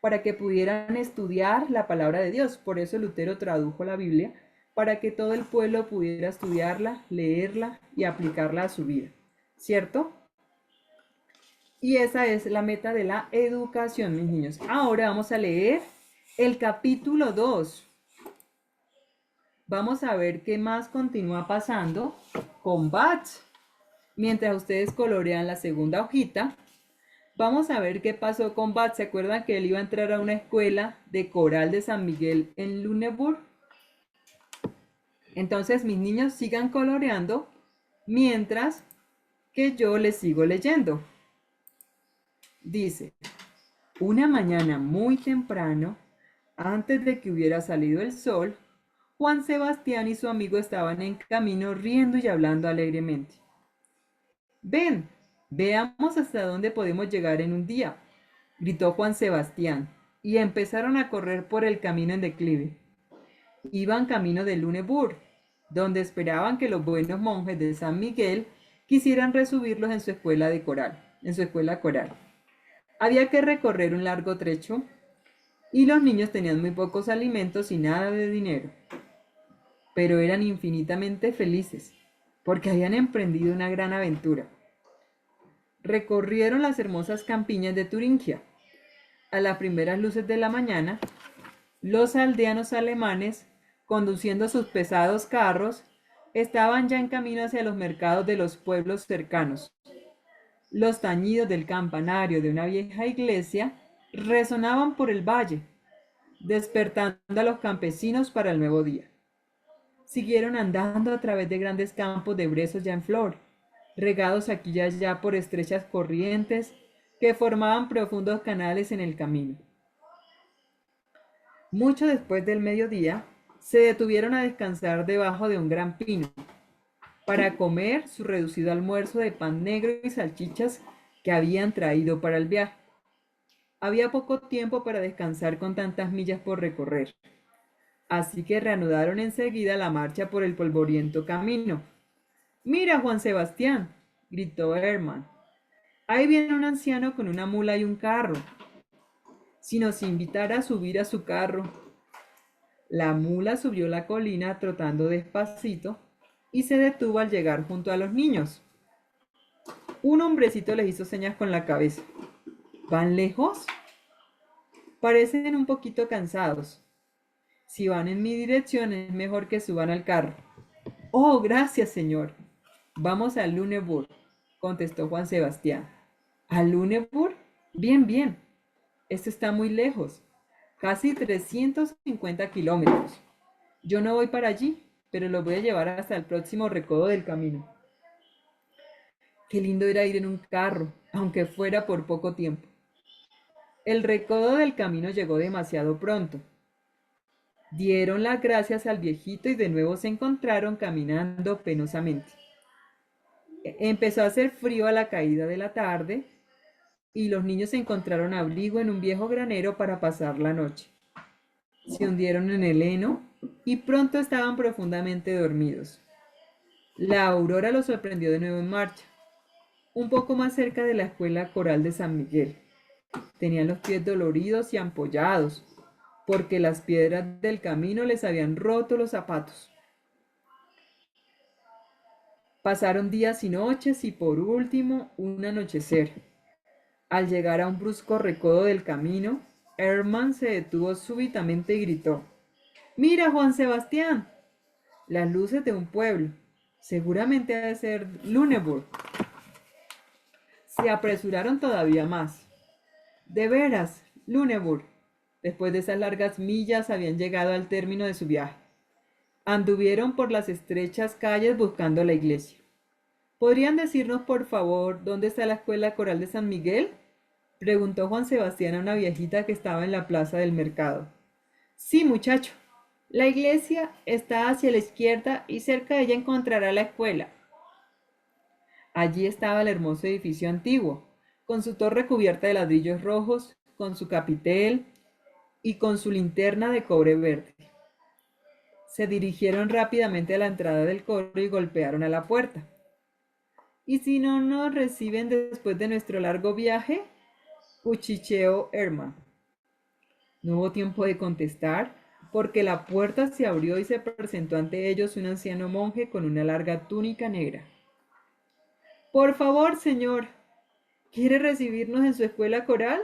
para que pudieran estudiar la palabra de Dios. Por eso Lutero tradujo la Biblia, para que todo el pueblo pudiera estudiarla, leerla y aplicarla a su vida, ¿cierto? Y esa es la meta de la educación, mis niños. Ahora vamos a leer el capítulo 2. Vamos a ver qué más continúa pasando con Bach. Mientras ustedes colorean la segunda hojita, vamos a ver qué pasó con Bach. ¿Se acuerdan que él iba a entrar a una escuela de coral de San Miguel en Lüneburg? Entonces, mis niños, sigan coloreando mientras que yo les sigo leyendo. Dice, una mañana muy temprano, antes de que hubiera salido el sol, Juan Sebastián y su amigo estaban en camino riendo y hablando alegremente. Ven, veamos hasta dónde podemos llegar en un día, gritó Juan Sebastián, y empezaron a correr por el camino en declive. Iban camino de Lüneburg, donde esperaban que los buenos monjes de San Miguel quisieran recibirlos en su escuela coral. Había que recorrer un largo trecho y los niños tenían muy pocos alimentos y nada de dinero. Pero eran infinitamente felices porque habían emprendido una gran aventura. Recorrieron las hermosas campiñas de Turingia. A las primeras luces de la mañana, los aldeanos alemanes, conduciendo sus pesados carros, estaban ya en camino hacia los mercados de los pueblos cercanos. Los tañidos del campanario de una vieja iglesia resonaban por el valle, despertando a los campesinos para el nuevo día. Siguieron andando a través de grandes campos de brezos ya en flor, regados aquí y allá por estrechas corrientes que formaban profundos canales en el camino. Mucho después del mediodía, se detuvieron a descansar debajo de un gran pino, para comer su reducido almuerzo de pan negro y salchichas que habían traído para el viaje. Había poco tiempo para descansar con tantas millas por recorrer, así que reanudaron enseguida la marcha por el polvoriento camino. «¡Mira, Juan Sebastián!», gritó Hermann. «Ahí viene un anciano con una mula y un carro. Si nos invitara a subir a su carro». La mula subió la colina trotando despacito y se detuvo al llegar junto a los niños. Un hombrecito les hizo señas con la cabeza. «¿Van lejos?». «Parecen un poquito cansados». «Si van en mi dirección es mejor que suban al carro». «Oh, gracias, señor». «Vamos a Lüneburg», contestó Juan Sebastián. «¿A Lüneburg? Bien, bien. Esto está muy lejos, casi 350 kilómetros. Yo no voy para allí, pero los voy a llevar hasta el próximo recodo del camino». Qué lindo era ir en un carro, aunque fuera por poco tiempo. El recodo del camino llegó demasiado pronto. Dieron las gracias al viejito y de nuevo se encontraron caminando penosamente. Empezó a hacer frío a la caída de la tarde y los niños encontraron abrigo en un viejo granero para pasar la noche. Se hundieron en el heno y pronto estaban profundamente dormidos. La aurora los sorprendió de nuevo en marcha, un poco más cerca de la escuela coral de San Miguel. Tenían los pies doloridos y ampollados, porque las piedras del camino les habían roto los zapatos. Pasaron días y noches y por último un anochecer. Al llegar a un brusco recodo del camino, Hermann se detuvo súbitamente y gritó: «¡Mira, Juan Sebastián! Las luces de un pueblo. Seguramente ha de ser Lüneburg». Se apresuraron todavía más. «De veras, Lüneburg». Después de esas largas millas habían llegado al término de su viaje. Anduvieron por las estrechas calles buscando la iglesia. «¿Podrían decirnos, por favor, dónde está la escuela coral de San Miguel?», preguntó Juan Sebastián a una viejita que estaba en la plaza del mercado. «Sí, muchacho. La iglesia está hacia la izquierda y cerca de ella encontrará la escuela». Allí estaba el hermoso edificio antiguo, con su torre cubierta de ladrillos rojos, con su capitel y con su linterna de cobre verde. Se dirigieron rápidamente a la entrada del coro y golpearon a la puerta. «¿Y si no nos reciben después de nuestro largo viaje?», cuchicheó Hermann. No hubo tiempo de contestar, porque la puerta se abrió y se presentó ante ellos un anciano monje con una larga túnica negra. «Por favor, señor, ¿quiere recibirnos en su escuela coral?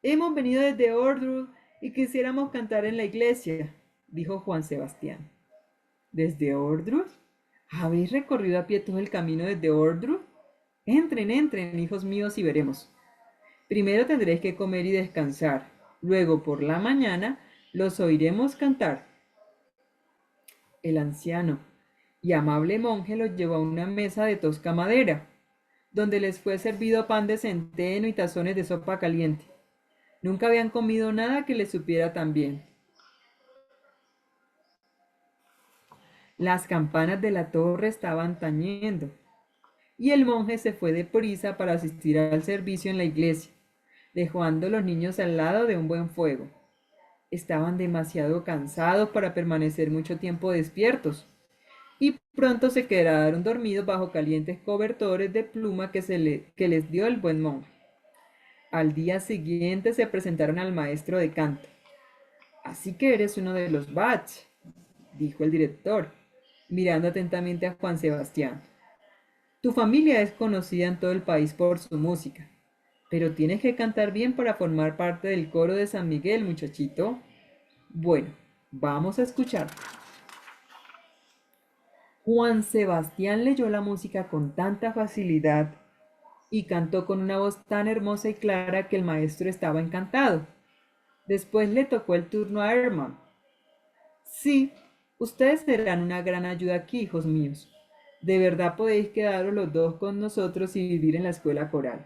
Hemos venido desde Ordrup y quisiéramos cantar en la iglesia», dijo Juan Sebastián. «¿Desde Ordrup? ¿Habéis recorrido a pie todo el camino desde Ordrup? Entren, entren, hijos míos, y veremos. Primero tendréis que comer y descansar. Luego, por la mañana, los oiremos cantar». El anciano y amable monje los llevó a una mesa de tosca madera, donde les fue servido pan de centeno y tazones de sopa caliente. Nunca habían comido nada que les supiera tan bien. Las campanas de la torre estaban tañendo, y el monje se fue deprisa para asistir al servicio en la iglesia, dejando a los niños al lado de un buen fuego. Estaban demasiado cansados para permanecer mucho tiempo despiertos, y pronto se quedaron dormidos bajo calientes cobertores de pluma que les dio el buen monje. Al día siguiente se presentaron al maestro de canto. «Así que eres uno de los Bach», dijo el director, mirando atentamente a Juan Sebastián. Tu familia es conocida en todo el país por su música, pero tienes que cantar bien para formar parte del coro de San Miguel, muchachito. Bueno, vamos a escuchar. Juan Sebastián leyó la música con tanta facilidad y cantó con una voz tan hermosa y clara que el maestro estaba encantado. Después le tocó el turno a Herman. Sí, ustedes serán una gran ayuda aquí, hijos míos. De verdad podéis quedaros los dos con nosotros y vivir en la escuela coral.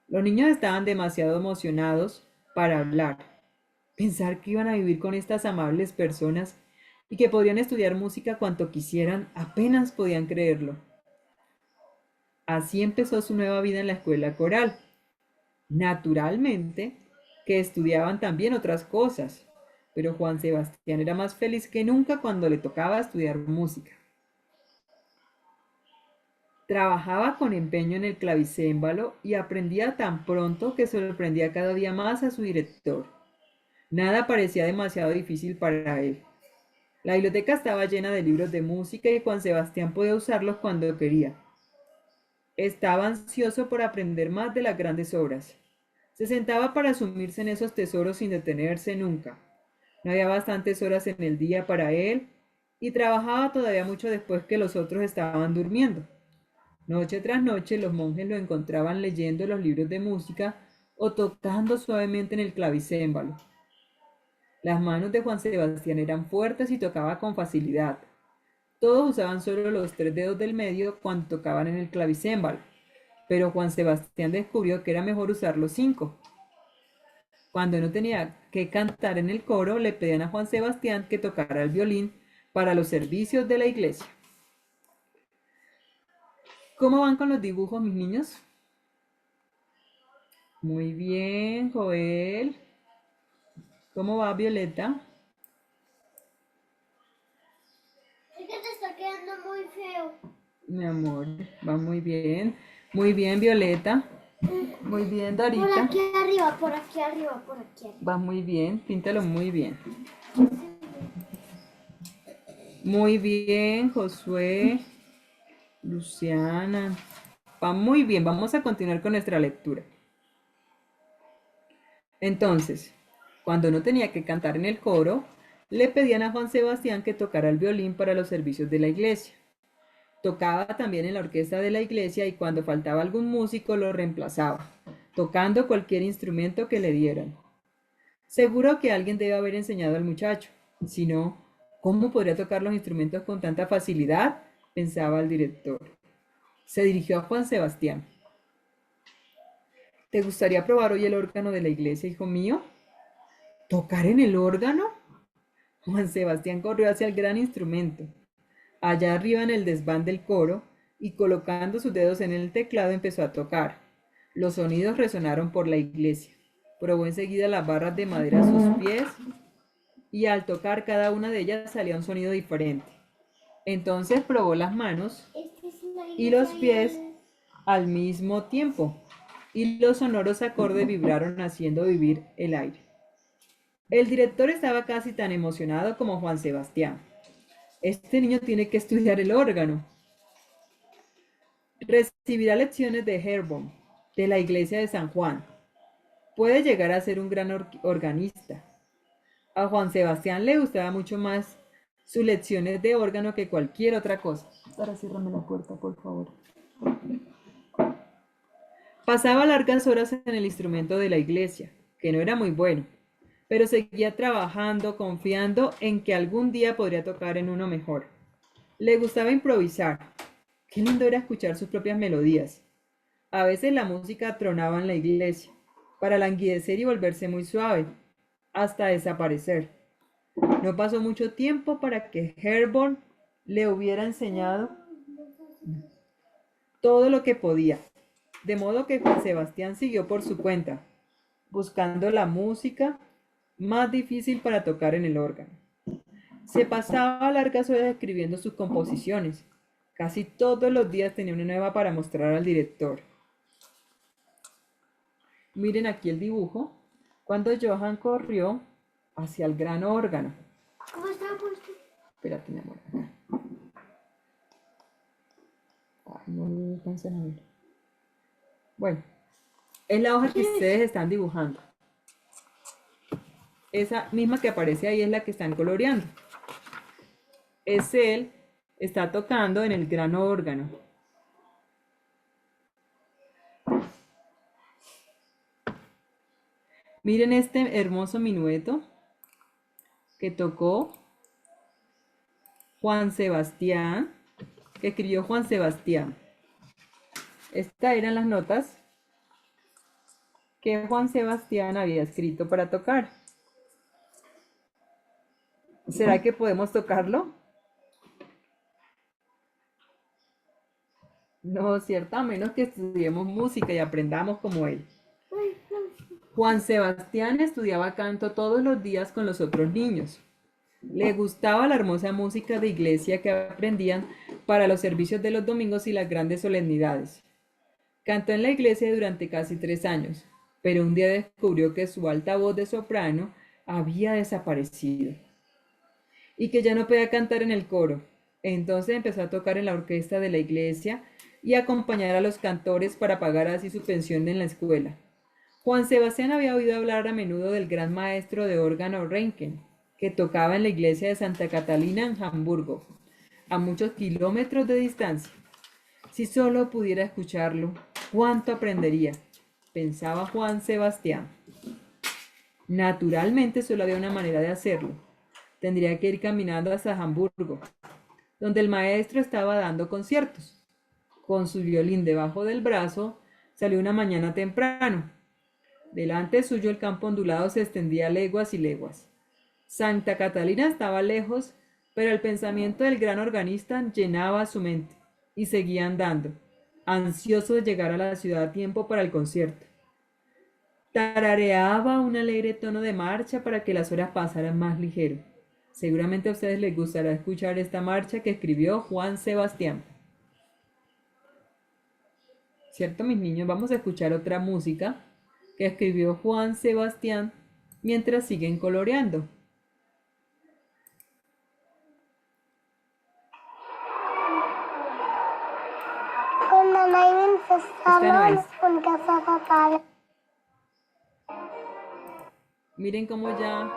Los niños estaban demasiado emocionados para hablar. Pensar que iban a vivir con estas amables personas y que podrían estudiar música cuanto quisieran, apenas podían creerlo. Así empezó su nueva vida en la escuela coral. Naturalmente, que estudiaban también otras cosas, pero Juan Sebastián era más feliz que nunca cuando le tocaba estudiar música. Trabajaba con empeño en el clavicémbalo y aprendía tan pronto que sorprendía cada día más a su director. Nada parecía demasiado difícil para él. La biblioteca estaba llena de libros de música y Juan Sebastián podía usarlos cuando quería. Estaba ansioso por aprender más de las grandes obras. Se sentaba para sumirse en esos tesoros sin detenerse nunca. No había bastantes horas en el día para él y trabajaba todavía mucho después que los otros estaban durmiendo. Noche tras noche los monjes lo encontraban leyendo los libros de música o tocando suavemente en el clavicémbalo. Las manos de Juan Sebastián eran fuertes y tocaba con facilidad. Todos usaban solo los 3 dedos del medio cuando tocaban en el clavicémbalo, pero Juan Sebastián descubrió que era mejor usar los 5. Cuando no tenía que cantar en el coro, le pedían a Juan Sebastián que tocara el violín para los servicios de la iglesia. ¿Cómo van con los dibujos, mis niños? Muy bien, Joel. ¿Cómo va, Violeta? Es que te está quedando muy feo. Mi amor, va muy bien. Muy bien, Violeta. Muy bien, Darita. Por aquí arriba, por aquí arriba, por aquí arriba. Va muy bien, píntalo muy bien. Muy bien, Josué, Luciana. Va muy bien, vamos a continuar con nuestra lectura. Entonces, cuando no tenía que cantar en el coro, le pedían a Juan Sebastián que tocara el violín para los servicios de la iglesia. Tocaba también en la orquesta de la iglesia y cuando faltaba algún músico lo reemplazaba, tocando cualquier instrumento que le dieran. Seguro que alguien debe haber enseñado al muchacho. Si no, ¿cómo podría tocar los instrumentos con tanta facilidad? Pensaba el director. Se dirigió a Juan Sebastián. ¿Te gustaría probar hoy el órgano de la iglesia, hijo mío? ¿Tocar en el órgano? Juan Sebastián corrió hacia el gran instrumento. Allá arriba en el desván del coro, y colocando sus dedos en el teclado empezó a tocar. Los sonidos resonaron por la iglesia. Probó enseguida las barras de madera a sus pies y al tocar cada una de ellas salía un sonido diferente. Entonces probó las manos y los pies al mismo tiempo y los sonoros acordes vibraron haciendo vivir el aire. El director estaba casi tan emocionado como Juan Sebastián. Este niño tiene que estudiar el órgano. Recibirá lecciones de Herborn, de la iglesia de San Juan. Puede llegar a ser un gran organista. A Juan Sebastián le gustaba mucho más sus lecciones de órgano que cualquier otra cosa. Ahora ciérrame la puerta, por favor. Pasaba largas horas en el instrumento de la iglesia, que no era muy bueno, pero seguía trabajando, confiando en que algún día podría tocar en uno mejor. Le gustaba improvisar. Qué lindo era escuchar sus propias melodías. A veces la música tronaba en la iglesia, para languidecer y volverse muy suave, hasta desaparecer. No pasó mucho tiempo para que Herborn le hubiera enseñado todo lo que podía, de modo que Juan Sebastián siguió por su cuenta, buscando la música más difícil para tocar en el órgano. Se pasaba largas horas escribiendo sus composiciones. Casi todos los días tenía una nueva para mostrar al director. Miren aquí el dibujo, cuando Johann corrió hacia el gran órgano. ¿Cómo está puesto? Espérate, mi amor. Acá. Ay, no. alcanzan a ver. Bueno, es la hoja que ustedes están dibujando. Esa misma que aparece ahí es la que están coloreando. Es él, está tocando en el gran órgano. Miren este hermoso minueto que tocó Juan Sebastián, que escribió Juan Sebastián. Estas eran las notas que Juan Sebastián había escrito para tocar. ¿Será que podemos tocarlo? No, cierto, a menos que estudiemos música y aprendamos como él. Juan Sebastián estudiaba canto todos los días con los otros niños. Le gustaba la hermosa música de iglesia que aprendían para los servicios de los domingos y las grandes solemnidades. Cantó en la iglesia durante casi 3 años, pero un día descubrió que su alta voz de soprano había desaparecido y que ya no podía cantar en el coro. Entonces empezó a tocar en la orquesta de la iglesia y a acompañar a los cantores para pagar así su pensión en la escuela. Juan Sebastián había oído hablar a menudo del gran maestro de órgano Reinken, que tocaba en la iglesia de Santa Catalina en Hamburgo, a muchos kilómetros de distancia. Si solo pudiera escucharlo, ¿cuánto aprendería?, pensaba Juan Sebastián. Naturalmente solo había una manera de hacerlo. Tendría que ir caminando hasta Hamburgo, donde el maestro estaba dando conciertos. Con su violín debajo del brazo, salió una mañana temprano. Delante suyo el campo ondulado se extendía leguas y leguas. Santa Catalina estaba lejos, pero el pensamiento del gran organista llenaba su mente y seguía andando, ansioso de llegar a la ciudad a tiempo para el concierto. Tarareaba un alegre tono de marcha para que las horas pasaran más ligero. Seguramente a ustedes les gustará escuchar esta marcha que escribió Juan Sebastián. ¿Cierto, mis niños? Vamos a escuchar otra música que escribió Juan Sebastián mientras siguen coloreando. Esta no es. Miren cómo ya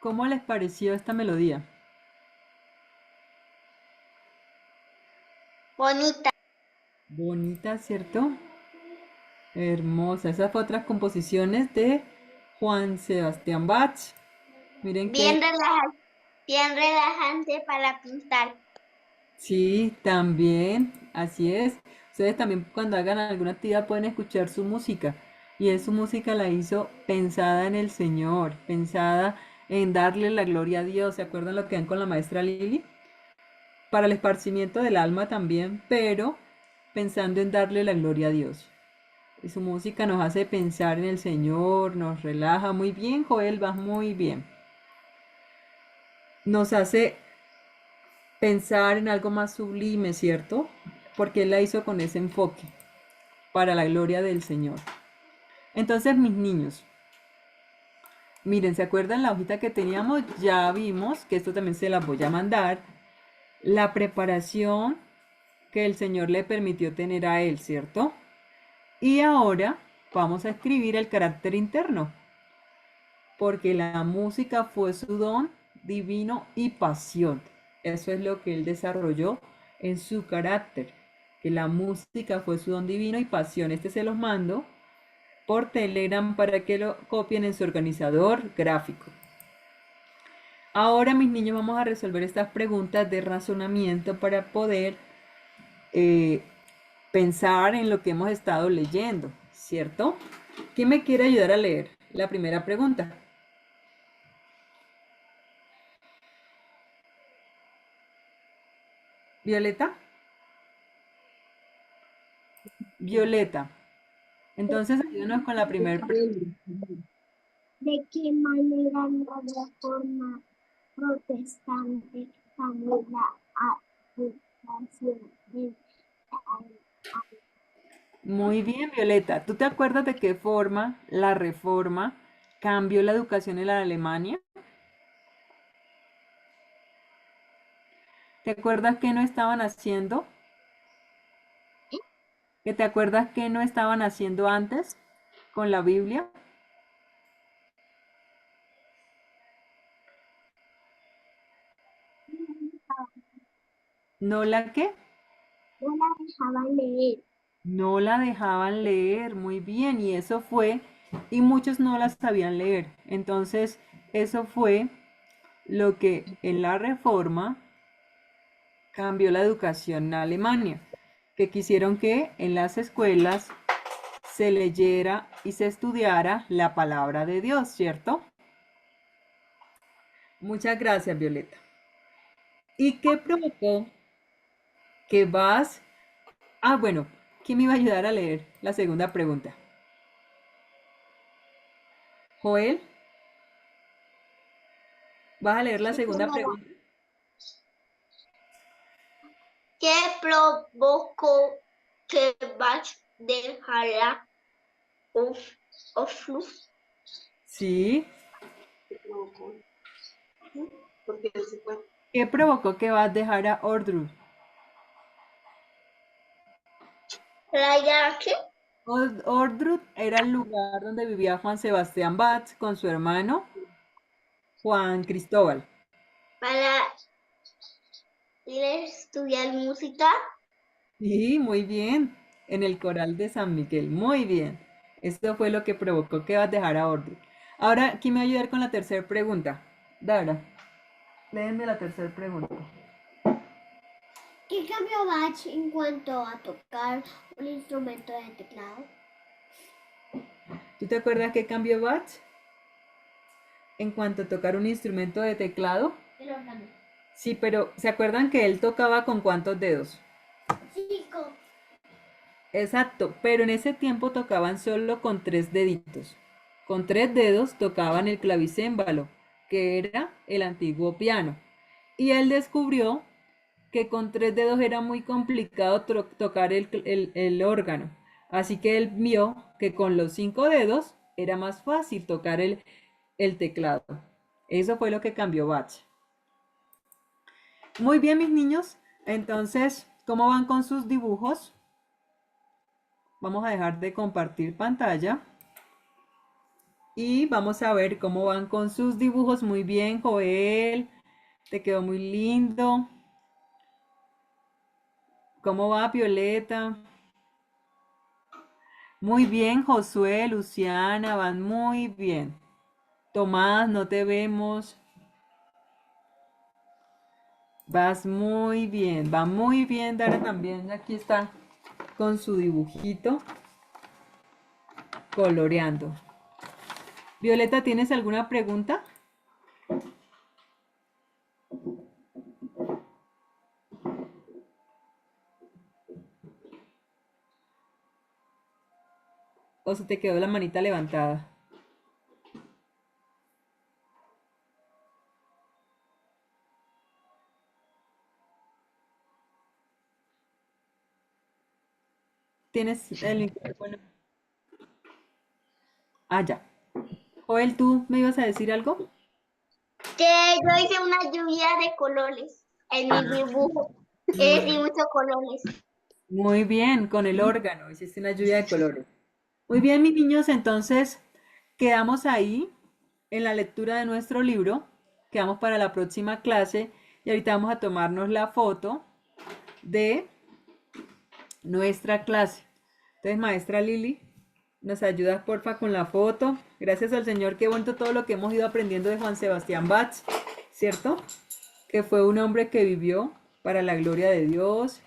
¿Cómo les pareció esta melodía? Bonita. Bonita, ¿cierto? Hermosa. Esas fue otras composiciones de Juan Sebastián Bach. Miren que Bien relajante para pintar. sí, también, así es. Ustedes también cuando hagan alguna actividad pueden escuchar su música. Y su música la hizo pensada en el Señor, pensada en darle la gloria a Dios. ¿Se acuerdan lo que dan con la maestra Lili? Para el esparcimiento del alma también, pero pensando en darle la gloria a Dios. Y su música nos hace pensar en el Señor, nos relaja muy bien, Joel, vas muy bien. Nos hace pensar en algo más sublime, ¿cierto? Porque Él la hizo con ese enfoque, para la gloria del Señor. Entonces, mis niños, miren, ¿se acuerdan la hojita que teníamos? Ya vimos, que esto también se las voy a mandar, la preparación que el Señor le permitió tener a Él, ¿cierto? Y ahora vamos a escribir el carácter interno, porque la música fue su don divino y pasión. Eso es lo que él desarrolló en su carácter, que la música fue su don divino y pasión. Este se los mando por Telegram para que lo copien en su organizador gráfico. Ahora, mis niños, vamos a resolver estas preguntas de razonamiento para poder pensar en lo que hemos estado leyendo, ¿cierto? ¿Quién me quiere ayudar a leer la primera pregunta? Violeta. Violeta. Entonces, ayúdanos con la primera pregunta. ¿De qué manera la reforma protestante cambió la educación en Muy bien, Violeta. ¿Tú te acuerdas de qué forma la reforma cambió la educación en la Alemania? ¿Te acuerdas qué no estaban haciendo? ¿Que te acuerdas qué no estaban haciendo antes con la Biblia? ¿No la qué? no la dejaban leer? No la dejaban leer, muy bien, y eso fue, y muchos no la sabían leer. Entonces, eso fue lo que en la reforma cambió la educación en Alemania, que quisieron que en las escuelas se leyera y se estudiara la palabra de Dios, ¿cierto? Muchas gracias, Violeta. ¿Y qué provocó que vas... Ah, bueno, ¿quién me iba a ayudar a leer la segunda pregunta? Joel, ¿vas a leer la Sí, segunda señora. pregunta? ¿Qué provocó que Bach dejara Oflus? Sí. ¿Qué provocó? Porque él se fue. ¿Qué provocó que vas a dejar a Ordru? ¿La yaque? Ordrut era el lugar donde vivía Juan Sebastián Bach con su hermano Juan Cristóbal. Para ir a estudiar música. Sí, muy bien. En el coral de San Miguel. Muy bien. Esto fue lo que provocó que vas a dejar a Ordrut. Ahora, ¿quién me va a ayudar con la tercera pregunta? Dara, léeme la tercera pregunta. ¿Qué cambió Bach en cuanto a tocar un instrumento de teclado? ¿Tú te acuerdas qué cambió Bach en cuanto a tocar un instrumento de teclado? El órgano. Sí, pero ¿se acuerdan que él tocaba con cuántos dedos? 5. Exacto, pero en ese tiempo tocaban solo con 3 deditos. Con 3 dedos tocaban el clavicémbalo, que era el antiguo piano. Y él descubrió que con 3 dedos era muy complicado tocar el órgano. Así que él vio que con los 5 dedos era más fácil tocar el teclado. Eso fue lo que cambió Bach. Muy bien, mis niños. Entonces, ¿cómo van con sus dibujos? Vamos a dejar de compartir pantalla. Y vamos a ver cómo van con sus dibujos. Muy bien, Joel. Te quedó muy lindo. ¿Cómo va, Violeta? Muy bien, Josué, Luciana, van muy bien. Tomás, no te vemos. Vas muy bien, va muy bien, Dara también. Aquí está con su dibujito, coloreando. Violeta, ¿tienes alguna pregunta? ¿O se te quedó la manita levantada? ¿Tienes el micrófono? Ah, ya. Joel, ¿tú me ibas a decir algo? Que yo hice una lluvia de colores en mi dibujo. Sí, muchos colores. Muy bien, con el órgano, hiciste una lluvia de colores. Muy bien, mis niños, entonces quedamos ahí en la lectura de nuestro libro, quedamos para la próxima clase y ahorita vamos a tomarnos la foto de nuestra clase. Entonces, maestra Lili, ¿nos ayudas porfa con la foto? Gracias al Señor, qué bonito todo lo que hemos ido aprendiendo de Juan Sebastián Bach, ¿cierto? Que fue un hombre que vivió para la gloria de Dios,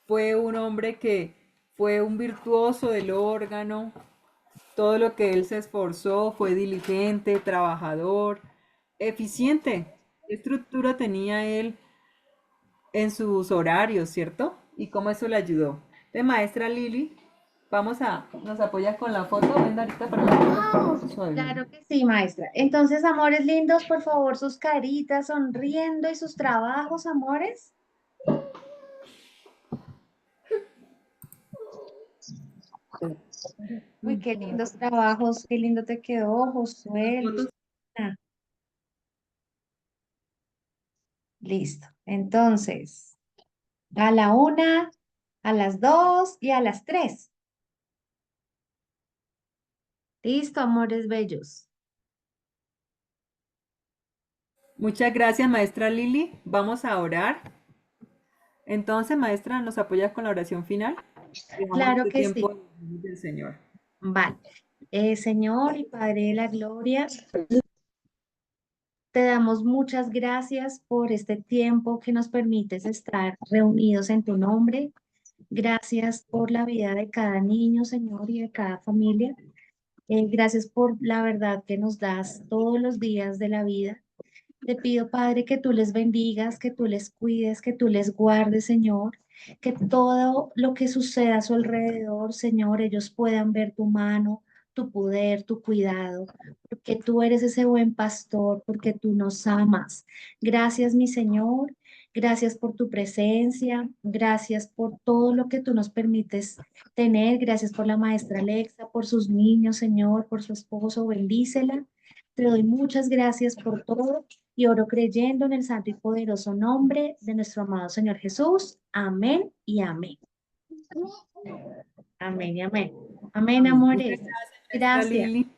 fue un hombre que fue un virtuoso del órgano, todo lo que él se esforzó, fue diligente, trabajador, eficiente. ¿Qué estructura tenía él en sus horarios, cierto? Y cómo eso le ayudó. De maestra Lili, nos apoyas con la foto, ven ahorita para la foto. Suave. Claro que sí, maestra. Entonces, amores lindos, por favor, sus caritas sonriendo y sus trabajos, amores. Uy, qué lindos trabajos, qué lindo te quedó, Josué, Fotos. Luciana. Listo. Entonces, a la 1, a las 2 y a las 3. Listo, amores bellos. Muchas gracias, maestra Lili. Vamos a orar. Entonces, maestra, ¿nos apoyas con la oración final? Dejamos Claro este que tiempo sí. en manos del Señor. Vale. Señor y Padre de la Gloria, te damos muchas gracias por este tiempo que nos permites estar reunidos en tu nombre. Gracias por la vida de cada niño, Señor, y de cada familia. Gracias por la verdad que nos das todos los días de la vida. Te pido, Padre, que tú les bendigas, que tú les cuides, que tú les guardes, Señor, que todo lo que suceda a su alrededor, Señor, ellos puedan ver tu mano, tu poder, tu cuidado, porque tú eres ese buen pastor, porque tú nos amas. Gracias, mi Señor. Gracias por tu presencia, gracias por todo lo que tú nos permites tener, gracias por la maestra Alexa, por sus niños, Señor, por su esposo, bendícela. Te doy muchas gracias por todo y oro creyendo en el santo y poderoso nombre de nuestro amado Señor Jesús. Amén y amén. Amén y amén. Amén, Amén. Muchas amores. gracias, maestra Gracias. Lili.